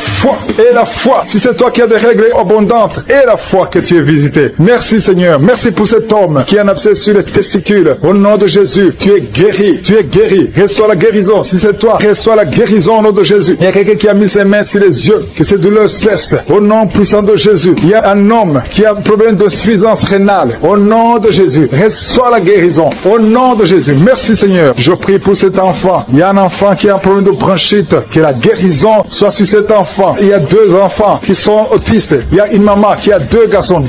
foi. Si c'est toi qui as des règles abondantes, et la foi que tu es visité. Merci Seigneur. Merci pour cet homme qui a un abcès sur les testicules. Au nom de Jésus, tu es guéri. Tu es guéri. Reçois la guérison. Si c'est toi, reçois la guérison au nom de Jésus. Il y a quelqu'un qui a mis ses mains sur les yeux. Que ces douleurs cessent. Au nom puissant de Jésus. Il y a un homme qui a un problème de suffisance rénale. Au nom de Jésus. Reçois la guérison. Au nom de Jésus. Merci Seigneur. Je prie pour cet enfant. Il y a un enfant qui a un problème de bronchite. Que la guérison soit sur cet enfant. Il y a 2 enfants qui sont autistes. Il y a une maman qui a 2 garçons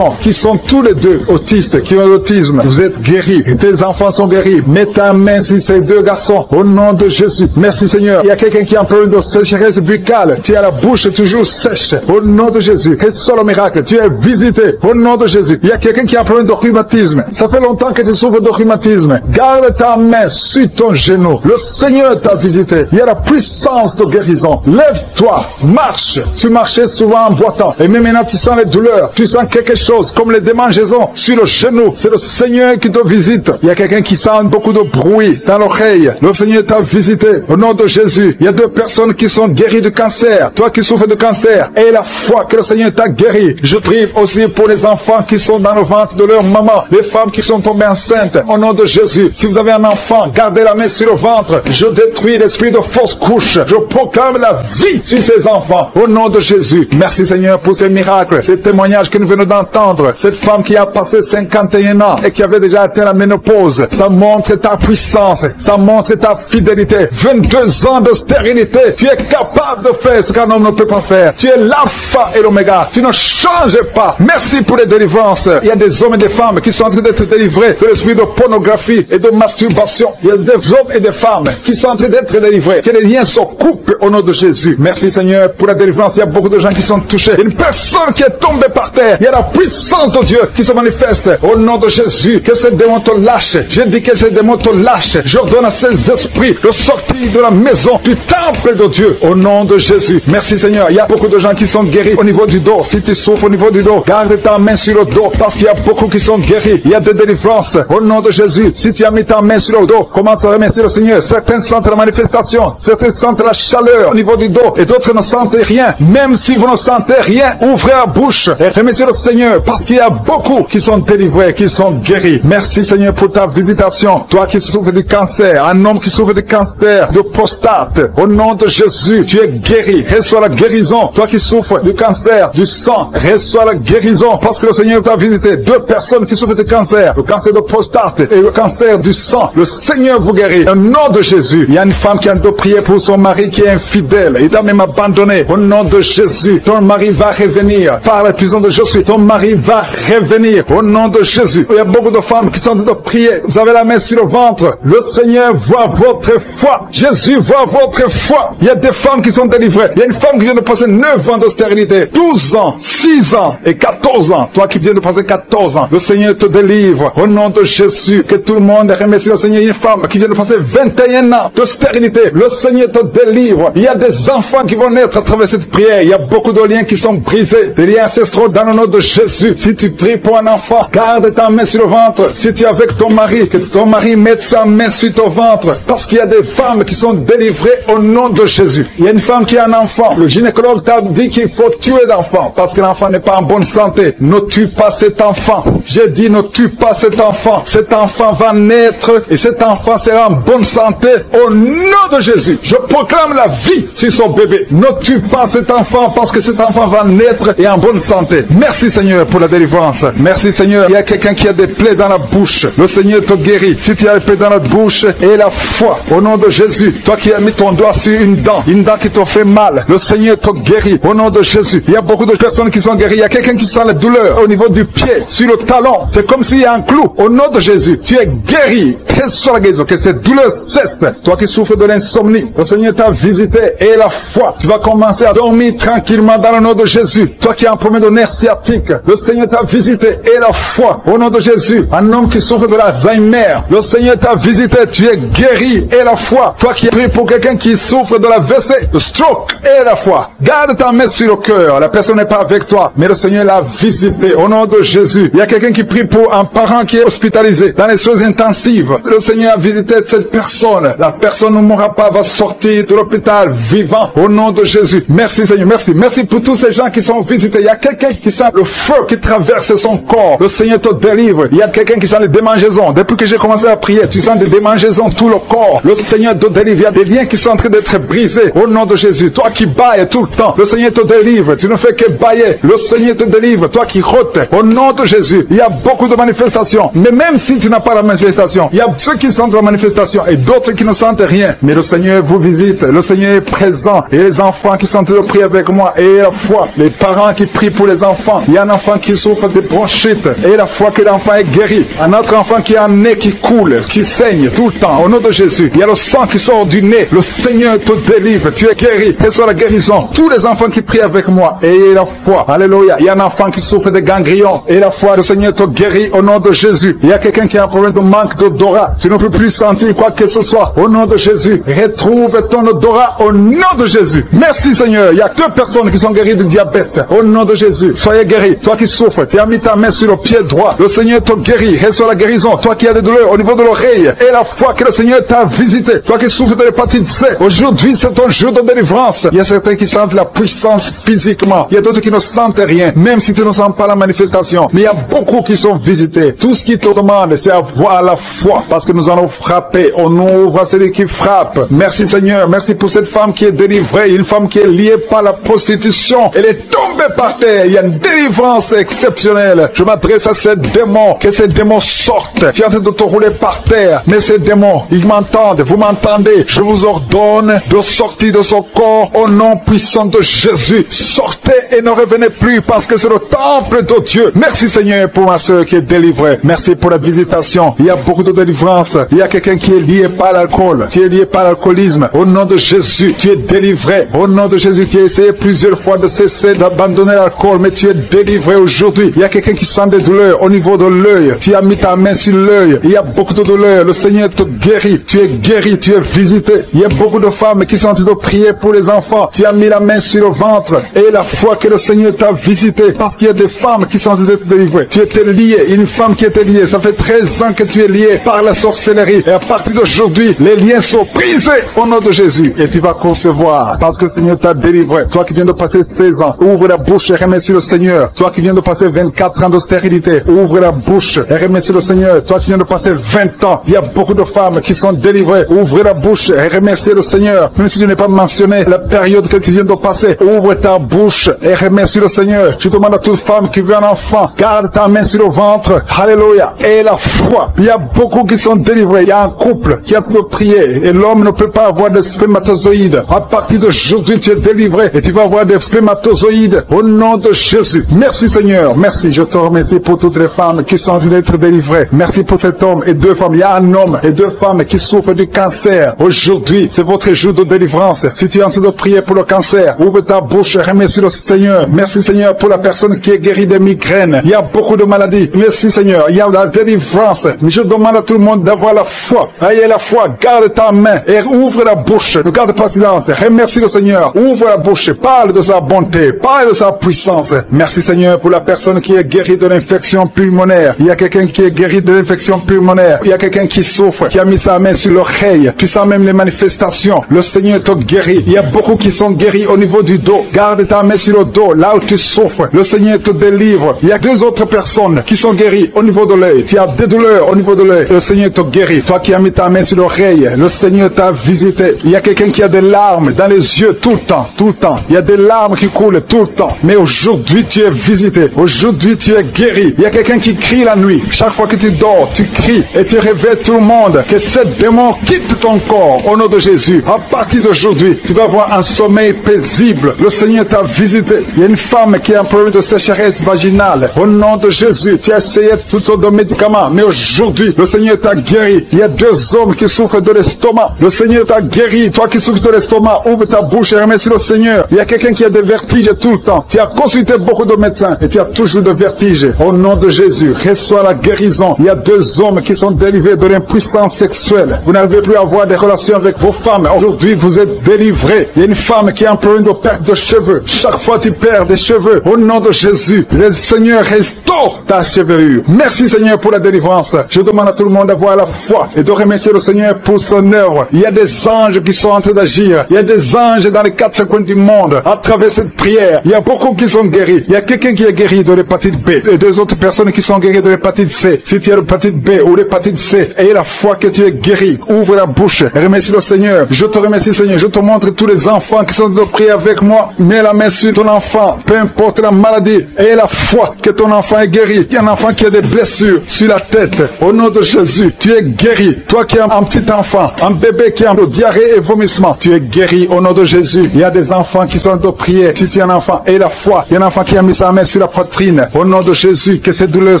qui sont tous les 2 autistes, qui ont l'autisme. Vous êtes guéris. Tes enfants sont guéris. Mets ta main sur ces 2 garçons. Au nom de Jésus. Merci Seigneur. Il y a quelqu'un qui a un problème de sécheresse buccale. Tu as la bouche toujours sèche. Au nom de Jésus. Reçois le miracle. Tu es visité. Au nom de Jésus. Il y a quelqu'un qui a un problème de rhumatisme. Ça fait longtemps que tu souffres de rhumatisme. Garde ta main sur ton genou. Le Seigneur t'a visité. Il y a la puissance de guérison. Lève-toi. Marche. Tu marchais souvent en boitant. Et même maintenant tu sens les douleurs. Tu sens quelque chose comme les démangeaisons sur le genou. C'est le Seigneur qui te visite. Il y a quelqu'un qui sent beaucoup de bruit dans l'oreille. Le Seigneur t'a visité. Au nom de Jésus. Il y a 2 personnes qui sont guéries du cancer. Toi qui souffres de cancer. Et la foi que le Seigneur t'a guéri. Je prie aussi pour les enfants qui sont dans le ventre de leur maman. Les femmes qui sont tombées enceintes. Au nom de Jésus. Si vous avez un enfant, gardez la main sur le ventre. Je détruis l'esprit de fausse couche. Je proclame la vie sur ces enfants. Au nom de Jésus. Merci Seigneur pour ces miracles. Ces témoignages que nous venons d'entendre. Cette femme qui a passé 51 ans et qui avait déjà atteint la ménopause. Ça montre ta puissance. Ça montre ta fidélité. 22 ans de stérilité. Tu es capable de faire ce qu'un homme ne peut pas faire. Tu es l'alpha et l'oméga. Tu ne changes pas. Merci pour les délivrances. Il y a des hommes et des femmes qui sont en train d'être délivrés de l'esprit de pornographie et de masturbation. Il y a des hommes et des femmes qui sont en train d'être délivrés. Que les liens se coupent au nom de Jésus. Merci Seigneur pour la délivrance. Il y a beaucoup de gens qui sont touchés. Une personne qui est tombée par terre. Il y a la puissance de Dieu qui se manifeste au nom de Jésus. Que ces démons te lâchent. Je dis que ces démons te lâchent. J'ordonne à ces esprits de sortir de la maison du temple de Dieu au nom de Jésus. Merci Seigneur. Il y a beaucoup de gens qui sont guéris au niveau du dos. Si tu souffres au niveau du dos, garde ta main sur le dos parce qu'il y a beaucoup qui sont guéris. Il y a des délivrances au nom de Jésus. Si tu as mis ta main sur le dos, commence à remercier le Seigneur. Certains sentent la manifestation, certains sentent la chaleur au niveau du dos et d'autres ne sentent rien. Même si vous ne sentez rien, ouvrez la bouche et remerciez le Seigneur parce qu'il y a beaucoup qui sont délivrés, qui sont guéris. Merci Seigneur pour ta visitation. Toi qui souffres du cancer, un homme qui souffre du cancer de prostate, au nom de Jésus, tu es guéri. Reçois la guérison. Toi qui souffres du cancer du sang, reçois la guérison parce que le Seigneur t'a visité. 2 personnes qui souffrent du cancer, le cancer de prostate et le cancer du sang. Le Seigneur vous guérit. Au nom de Jésus. Il y a une femme qui a de prier pour son mari qui est infidèle. Il t'a même abandonné. Au nom de Jésus, ton mari va revenir. Par la puissance de Jésus, ton mari va revenir. Au nom de Jésus. Il y a beaucoup de femmes qui sont en train de prier. Vous avez la main sur le ventre. Le Seigneur voit votre foi. Jésus voit votre foi. Il y a des femmes qui sont délivrées. Il y a une femme qui vient de passer 9 ans de stérilité. 12 ans, 6 ans et 14 ans. Toi qui viens de passer 14 ans. Le Seigneur te délivre. Au nom de Jésus. Que tout le monde remercie le Seigneur. Une femme qui vient de passer 21 ans de stérilité. Le Seigneur te délivre. Il y a des enfants qui vont naître à travers cette prière. Il y a beaucoup de liens qui sont brisés. Des liens ancestraux dans le nom de Jésus. Si tu pries pour un enfant, garde ta main sur le ventre. Si tu es avec ton mari, que ton mari mette sa main sur ton ventre. Parce qu'il y a des femmes qui sont délivrées au nom de Jésus. Il y a une femme qui a un enfant. Le gynécologue t'a dit qu'il faut tuer l'enfant parce que l'enfant n'est pas en bonne santé. Ne tue pas cet enfant. J'ai dit ne tue pas cet enfant. Cet enfant va naître et cet enfant sera en bonne santé au nom de Jésus. Je proclame la vie sur son bébé. Ne tue pas cet enfant parce que cet enfant va naître et en bonne santé. Merci Seigneur pour la délivrance. Merci Seigneur. Il y a quelqu'un qui a des plaies dans la bouche. Le Seigneur te guérit. Si tu as des plaies dans la bouche, et la foi au nom de Jésus. Toi qui as mis ton doigt sur une dent qui te fait mal, le Seigneur te guérit au nom de Jésus. Il y a beaucoup de personnes qui sont guéries. Il y a quelqu'un qui sent la douleur au niveau du pied, sur le talon. C'est comme s'il y a un clou. Au nom de Jésus, tu es guéri. Quelle soit la guérison, que cette douleur cesse. Toi qui souffres de l'insomnie, le Seigneur t'a visité et la foi. Tu vas commencer à dormir tranquillement dans le nom de Jésus. Toi qui as un problème de nerf sciatique, le Seigneur t'a visité et la foi au nom de Jésus. Un homme qui souffre de l'Alzheimer, le Seigneur t'a visité. Tu es guéri et la foi. Toi qui pries pour quelqu'un qui souffre de la WC, le stroke et la foi. Garde ta main sur le cœur. La personne n'est pas avec toi, mais le Seigneur l'a visité au nom de Jésus. Il y a quelqu'un qui prie pour un parent qui est hospitalisé dans les soins intensives. Le Seigneur a visité cette personne. La personne ne mourra pas, va sortir de l'hôpital vivant au nom de Jésus. Merci Seigneur, merci. Merci pour tous ces gens qui sont visités. Il y a quelqu'un qui sent le feu qui traverse son corps. Le Seigneur te délivre. Il y a quelqu'un qui sent les démangeaisons. Depuis que j'ai commencé à prier, tu sens des démangeaisons tout le corps. Le Seigneur te délivre. Il y a des liens qui sont en train d'être brisés au nom de Jésus. Toi qui bailles tout le temps, le Seigneur te délivre. Tu ne fais que bailler. Le Seigneur te délivre. Toi qui rôtes au nom de Jésus. Il y a beaucoup de manifestations. Mais même si tu n'as pas la manifestation, il y a ceux qui sentent la manifestation et d'autres qui ne sentent rien. Mais le Seigneur vous visite. Le Seigneur est présent. Et les enfants qui sont en train de prier avec moi, et la foi. Les parents qui prient pour les enfants. Il y a un enfant qui souffre de bronchite. Et la foi que l'enfant est guéri. Un autre enfant qui a un nez qui coule, qui saigne tout le temps. Au nom de Jésus. Il y a le sang qui sort du nez. Le Seigneur te délivre. Tu es guéri. Quelle soit la guérison. Tous les enfants qui prient avec moi. Et la foi. Alléluia. Il y a un enfant qui souffre de ganglions. Et la foi. Le Seigneur te guérit au nom de Jésus. Il y a quelqu'un qui a un problème de manque d'odorat. Tu ne peux plus sentir quoi que ce soit. Au nom de Jésus. Retrouve ton odorat au nom de Jésus. Merci Seigneur. Il y a 2 personnes qui sont guéries du diabète. Au nom de Jésus. Soyez guéris. Toi qui souffres. Tu as mis ta main sur le pied droit. Le Seigneur te guérit. Quelle soit la guérison. Toi qui as des douleurs au niveau de l'oreille. Et la foi que le Seigneur t'a visité. Toi qui souffres de l'hépatite C. Aujourd'hui c'est ton jour de délivrance. Il y a certains qui sentent la puissance physiquement. Il y a d'autres qui ne sentent rien. Même si tu ne sens pas la manifestation. Mais il y a beaucoup qui sont visités. Tout ce qui te demande c'est avoir la foi. Parce que nous allons frapper. On ouvre à celui qui frappe. Merci Seigneur. Merci pour cette femme qui est délivrée. Une femme qui est liée par la prostitution. Elle est tombée par terre. Il y a une délivrance exceptionnelle. Je m'adresse à ces démons. Que ces démons sortent. Tu es en train de te rouler par terre. Mais ces démons, ils m'entendent. Vous m'entendez. Je vous ordonne de sortir de son corps au nom puissant de Jésus. Sortez et ne revenez plus parce que c'est le temple de Dieu. Merci Seigneur pour ma soeur qui est délivrée. Merci pour la visitation. Il y a beaucoup de délivrance. Il y a quelqu'un qui est lié par l'alcool. Tu es lié par l'alcoolisme. Au nom de Jésus, tu es délivré. Au nom de Jésus, tu as essayé plusieurs fois de cesser d'abandonner l'alcool, mais tu es délivré aujourd'hui. Il y a quelqu'un qui sent des douleurs au niveau de l'œil. Tu as mis ta main sur l'œil. Il y a beaucoup de douleurs. Le Seigneur te guérit. Tu es guéri. Tu es visité. Il y a beaucoup de femmes qui sont en train de prier pour les enfants. Tu as mis la main sur le ventre. Et la foi que le Seigneur t'a visité. Parce qu'il y a des femmes qui sont en train d'être délivrées. Tu étais lié. Une femme qui était liée. Ça fait 13 ans que tu es lié par la sorcellerie. Et à partir d'aujourd'hui, les liens sont brisés au nom de Jésus. Et tu vas concevoir. Parce que le Seigneur t'a délivré. Toi qui viens de passer 16 ans, ouvre la bouche et remercie le Seigneur. Toi qui viens de passer 24 ans de stérilité, ouvre la bouche et remercie le Seigneur. Toi qui viens de passer 20 ans, il y a beaucoup de femmes qui sont délivrées. Ouvre la bouche et remercie le Seigneur. Même si je n'ai pas mentionné la période que tu viens de passer, ouvre ta bouche et remercie le Seigneur. Je demande à toute femme qui veut un enfant, garde ta main sur le ventre. Alléluia. Et la foi. Il y a beaucoup qui sont délivrés. Il y a un couple qui est en train de prier et l'homme ne peut pas avoir de spermatozoïdes. À partir d'aujourd'hui, tu es délivré et tu vas avoir des spermatozoïdes au nom de Jésus. Merci Seigneur. Merci. Je te remercie pour toutes les femmes qui sont en train d'être délivrées. Merci pour cet homme et 2 femmes. Il y a un homme et 2 femmes qui souffrent du cancer. Aujourd'hui, c'est votre jour de délivrance. Si tu es en train de prier pour le cancer, ouvre ta bouche et remercie le Seigneur. Merci Seigneur pour la personne qui est guérie des migraines. Il y a beaucoup de maladies. Merci Seigneur. Il y a la délivrance. Mais je demande à tout le monde d'avoir la foi. Ayez la foi. Garde ta main et ouvre la bouche. Ne garde pas silence. Remercie le Seigneur. Ouvre la bouche. Parle de sa bonté. Parle de sa puissance. Merci Seigneur pour la personne qui est guérie de l'infection pulmonaire. Il y a quelqu'un qui est guéri de l'infection pulmonaire. Il y a quelqu'un qui souffre, qui a mis sa main sur l'oreille. Tu sens même les manifestations. Le Seigneur te guérit. Il y a beaucoup qui sont guéris au niveau du dos. Garde ta main sur le dos, là où tu souffres. Le Seigneur te délivre. Il y a 2 autres personnes qui sont guéries au niveau de l'œil. Tu as des douleurs au niveau de l'œil. Le Seigneur te guérit. Toi qui as mis ta main main sur l'oreille. Le Seigneur t'a visité. Il y a quelqu'un qui a des larmes dans les yeux tout le temps, tout le temps. Il y a des larmes qui coulent tout le temps. Mais aujourd'hui, tu es visité. Aujourd'hui, tu es guéri. Il y a quelqu'un qui crie la nuit. Chaque fois que tu dors, tu cries et tu réveilles tout le monde. Que cette démon quitte ton corps au nom de Jésus. À partir d'aujourd'hui, tu vas avoir un sommeil paisible. Le Seigneur t'a visité. Il y a une femme qui a un problème de sécheresse vaginale. Au nom de Jésus, tu as essayé toutes sortes de médicaments. Mais aujourd'hui, le Seigneur t'a guéri. Il y a 2 hommes qui souffrent de l'estomac. Le Seigneur t'a guéri. Toi qui souffres de l'estomac, ouvre ta bouche et remercie le Seigneur. Il y a quelqu'un qui a des vertiges tout le temps. Tu as consulté beaucoup de médecins et tu as toujours des vertiges. Au nom de Jésus, reçois la guérison. Il y a 2 hommes qui sont délivrés de l'impuissance sexuelle. Vous n'avez plus à avoir des relations avec vos femmes. Aujourd'hui, vous êtes délivrés. Il y a une femme qui a un problème de perte de cheveux. Chaque fois tu perds des cheveux. Au nom de Jésus, le Seigneur restaure ta chevelure. Merci Seigneur pour la délivrance. Je demande à tout le monde d'avoir la foi et de remercier le Seigneur pour son œuvre. Il y a des anges qui sont en train d'agir. Il y a des anges dans les 4 coins du monde. À travers cette prière, il y a beaucoup qui sont guéris. Il y a quelqu'un qui est guéri de l'hépatite B et 2 autres personnes qui sont guéries de l'hépatite C. Si tu as l'hépatite B ou l'hépatite C, aie la foi que tu es guéri. Ouvre la bouche et remercie le Seigneur. Je te remercie Seigneur. Je te montre tous les enfants qui sont de prier avec moi. Mets la main sur ton enfant, peu importe la maladie. Aie la foi que ton enfant est guéri. Il y a un enfant qui a des blessures sur la tête. Au nom de Jésus, tu es guéri. Toi qui as un petit enfant, un bébé qui a de diarrhée et vomissement, tu es guéri au nom de Jésus. Il y a des enfants qui sont de prier. Si tu es un enfant, aie la foi. Il y a un enfant qui a mis sa main sur la poitrine. Au nom de Jésus, que ces douleurs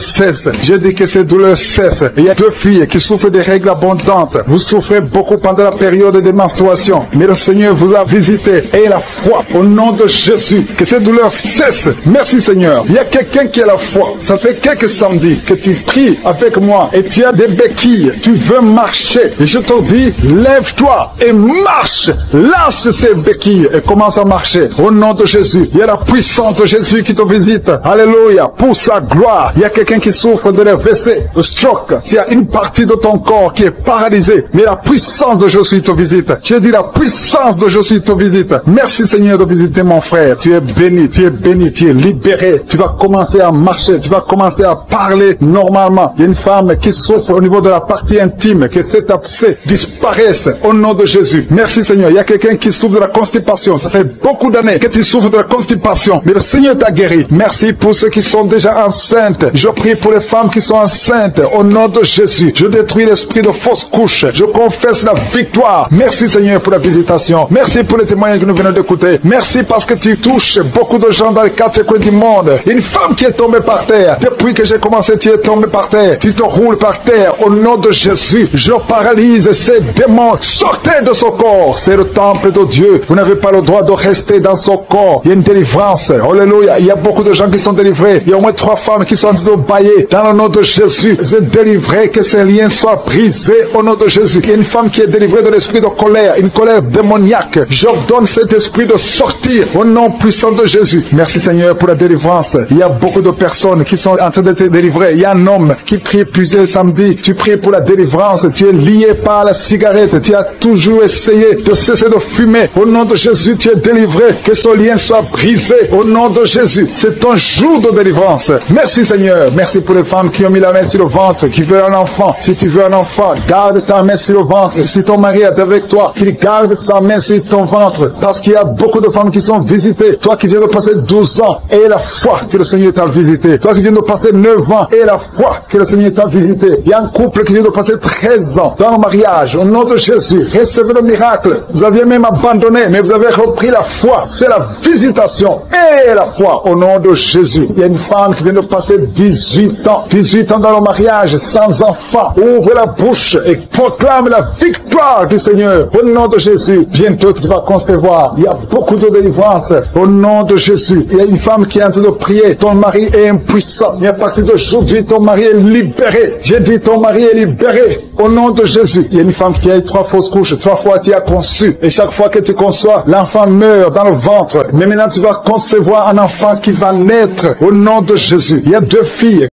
cessent. Je dis que ces douleurs cessent. Et il y a 2 filles qui souffrent des règles abondantes. Vous souffrez beaucoup pendant la période de menstruation. Mais le Seigneur vous a visité. Aie la foi au nom de Jésus. Que ces douleurs cessent. Merci Seigneur. Il y a quelqu'un qui a la foi. Ça fait quelques samedis que tu pries avec moi et tu as des béquilles. Tu veux marcher. Et je te dis, lève-toi et marche. Lâche ces béquilles et commence à marcher. Au nom de Jésus. Il y a la puissance de Jésus qui te visite. Alléluia. Pour sa gloire. Il y a quelqu'un qui souffre de l'AVC, de stroke. Tu as une partie de ton corps qui est paralysée. Mais la puissance de Jésus te visite. Je dis la puissance de Jésus te visite. Merci Seigneur de visiter mon frère. Tu es béni, tu es béni, tu es libéré. Tu vas commencer à marcher. Tu vas commencer à parler normalement. Il y a une femme qui souffre au niveau de la partie intime. Que cet abcès disparaisse au nom de Jésus. Merci Seigneur. Il y a quelqu'un qui souffre de la constipation. Ça fait beaucoup d'années que tu souffres de la constipation. Mais le Seigneur t'a guéri. Merci pour ceux qui sont déjà enceintes. Je prie pour les femmes qui sont enceintes. Au nom de Jésus. Je détruis l'esprit de fausse couche. Je confesse la victoire. Merci Seigneur pour la visitation. Merci pour les témoignages que nous venons d'écouter. Merci parce que tu touches beaucoup de gens dans les 4 coins du monde. Une femme qui est tombée par terre. Depuis que j'ai commencé, tu es tombée par terre. Tu te roules par terre. Au nom de Jésus, je paralyse ces démons. Sortez de ce corps. C'est le temple de Dieu. Vous n'avez pas le droit de rester dans ce corps. Il y a une délivrance. Alléluia. Il y a beaucoup de gens qui sont délivrés. Il y a au moins 3 femmes qui sont en train de bailler. Dans le nom de Jésus, vous êtes délivrés. Que ces liens soient brisés au nom de Jésus. Il y a une femme qui est délivrée de l'esprit de colère. Une colère démoniaque. J'ordonne cet esprit de sortir au nom puissant de Jésus. Merci Seigneur pour la délivrance. Il y a beaucoup de personnes qui sont en train d'être délivrées. Il y a un homme qui prie plusieurs samedis. Tu pries pour la délivrance. Tu es lié par la cigarette. Tu as toujours essayé de cesser de fumer. Au nom de Jésus, tu es délivré. Que ce lien soit brisé. Au nom de Jésus. C'est ton jour de délivrance. Merci Seigneur. Merci pour les femmes qui ont mis la main sur le ventre, qui veulent un enfant. Si tu veux un enfant, garde ta main sur le ventre. Si ton mari est avec toi, qu'il garde sa main sur ton ventre. Parce qu'il y a beaucoup de femmes qui sont visitées. Toi qui viens de passer 12 ans, aie la foi que le Seigneur t'a visité. Toi qui viens de passer 9 ans, aie la foi que le Seigneur t'a visité. Il y a un couple qui vient de passer 13 ans dans le mariage. Au nom de Jésus, recevez le miracle. Vous aviez même abandonné, mais vous avez repris la foi. C'est la visitation. Et la foi au nom de Jésus. Il y a une femme qui vient de passer 18 ans. 18 ans dans le mariage, sans enfant. Ouvre la bouche et proclame la victoire du Seigneur. Au nom de Jésus, bientôt tu vas concevoir. Il y a beaucoup de délivrance. Au nom de Jésus. Il y a une femme qui est en train de prier. Ton mari est impuissant. Mais à partir d'aujourd'hui, ton mari est libéré. J'ai dit ton mari est libéré. Au nom de Jésus. Il y a une femme qui a eu 3 fausses couches. 3 fois tu as conçu. Et chaque fois que tu conçois, l'enfant meurt dans le ventre. Mais maintenant tu vas concevoir un enfant qui va naître. Au nom de Jésus. Il y a 2 filles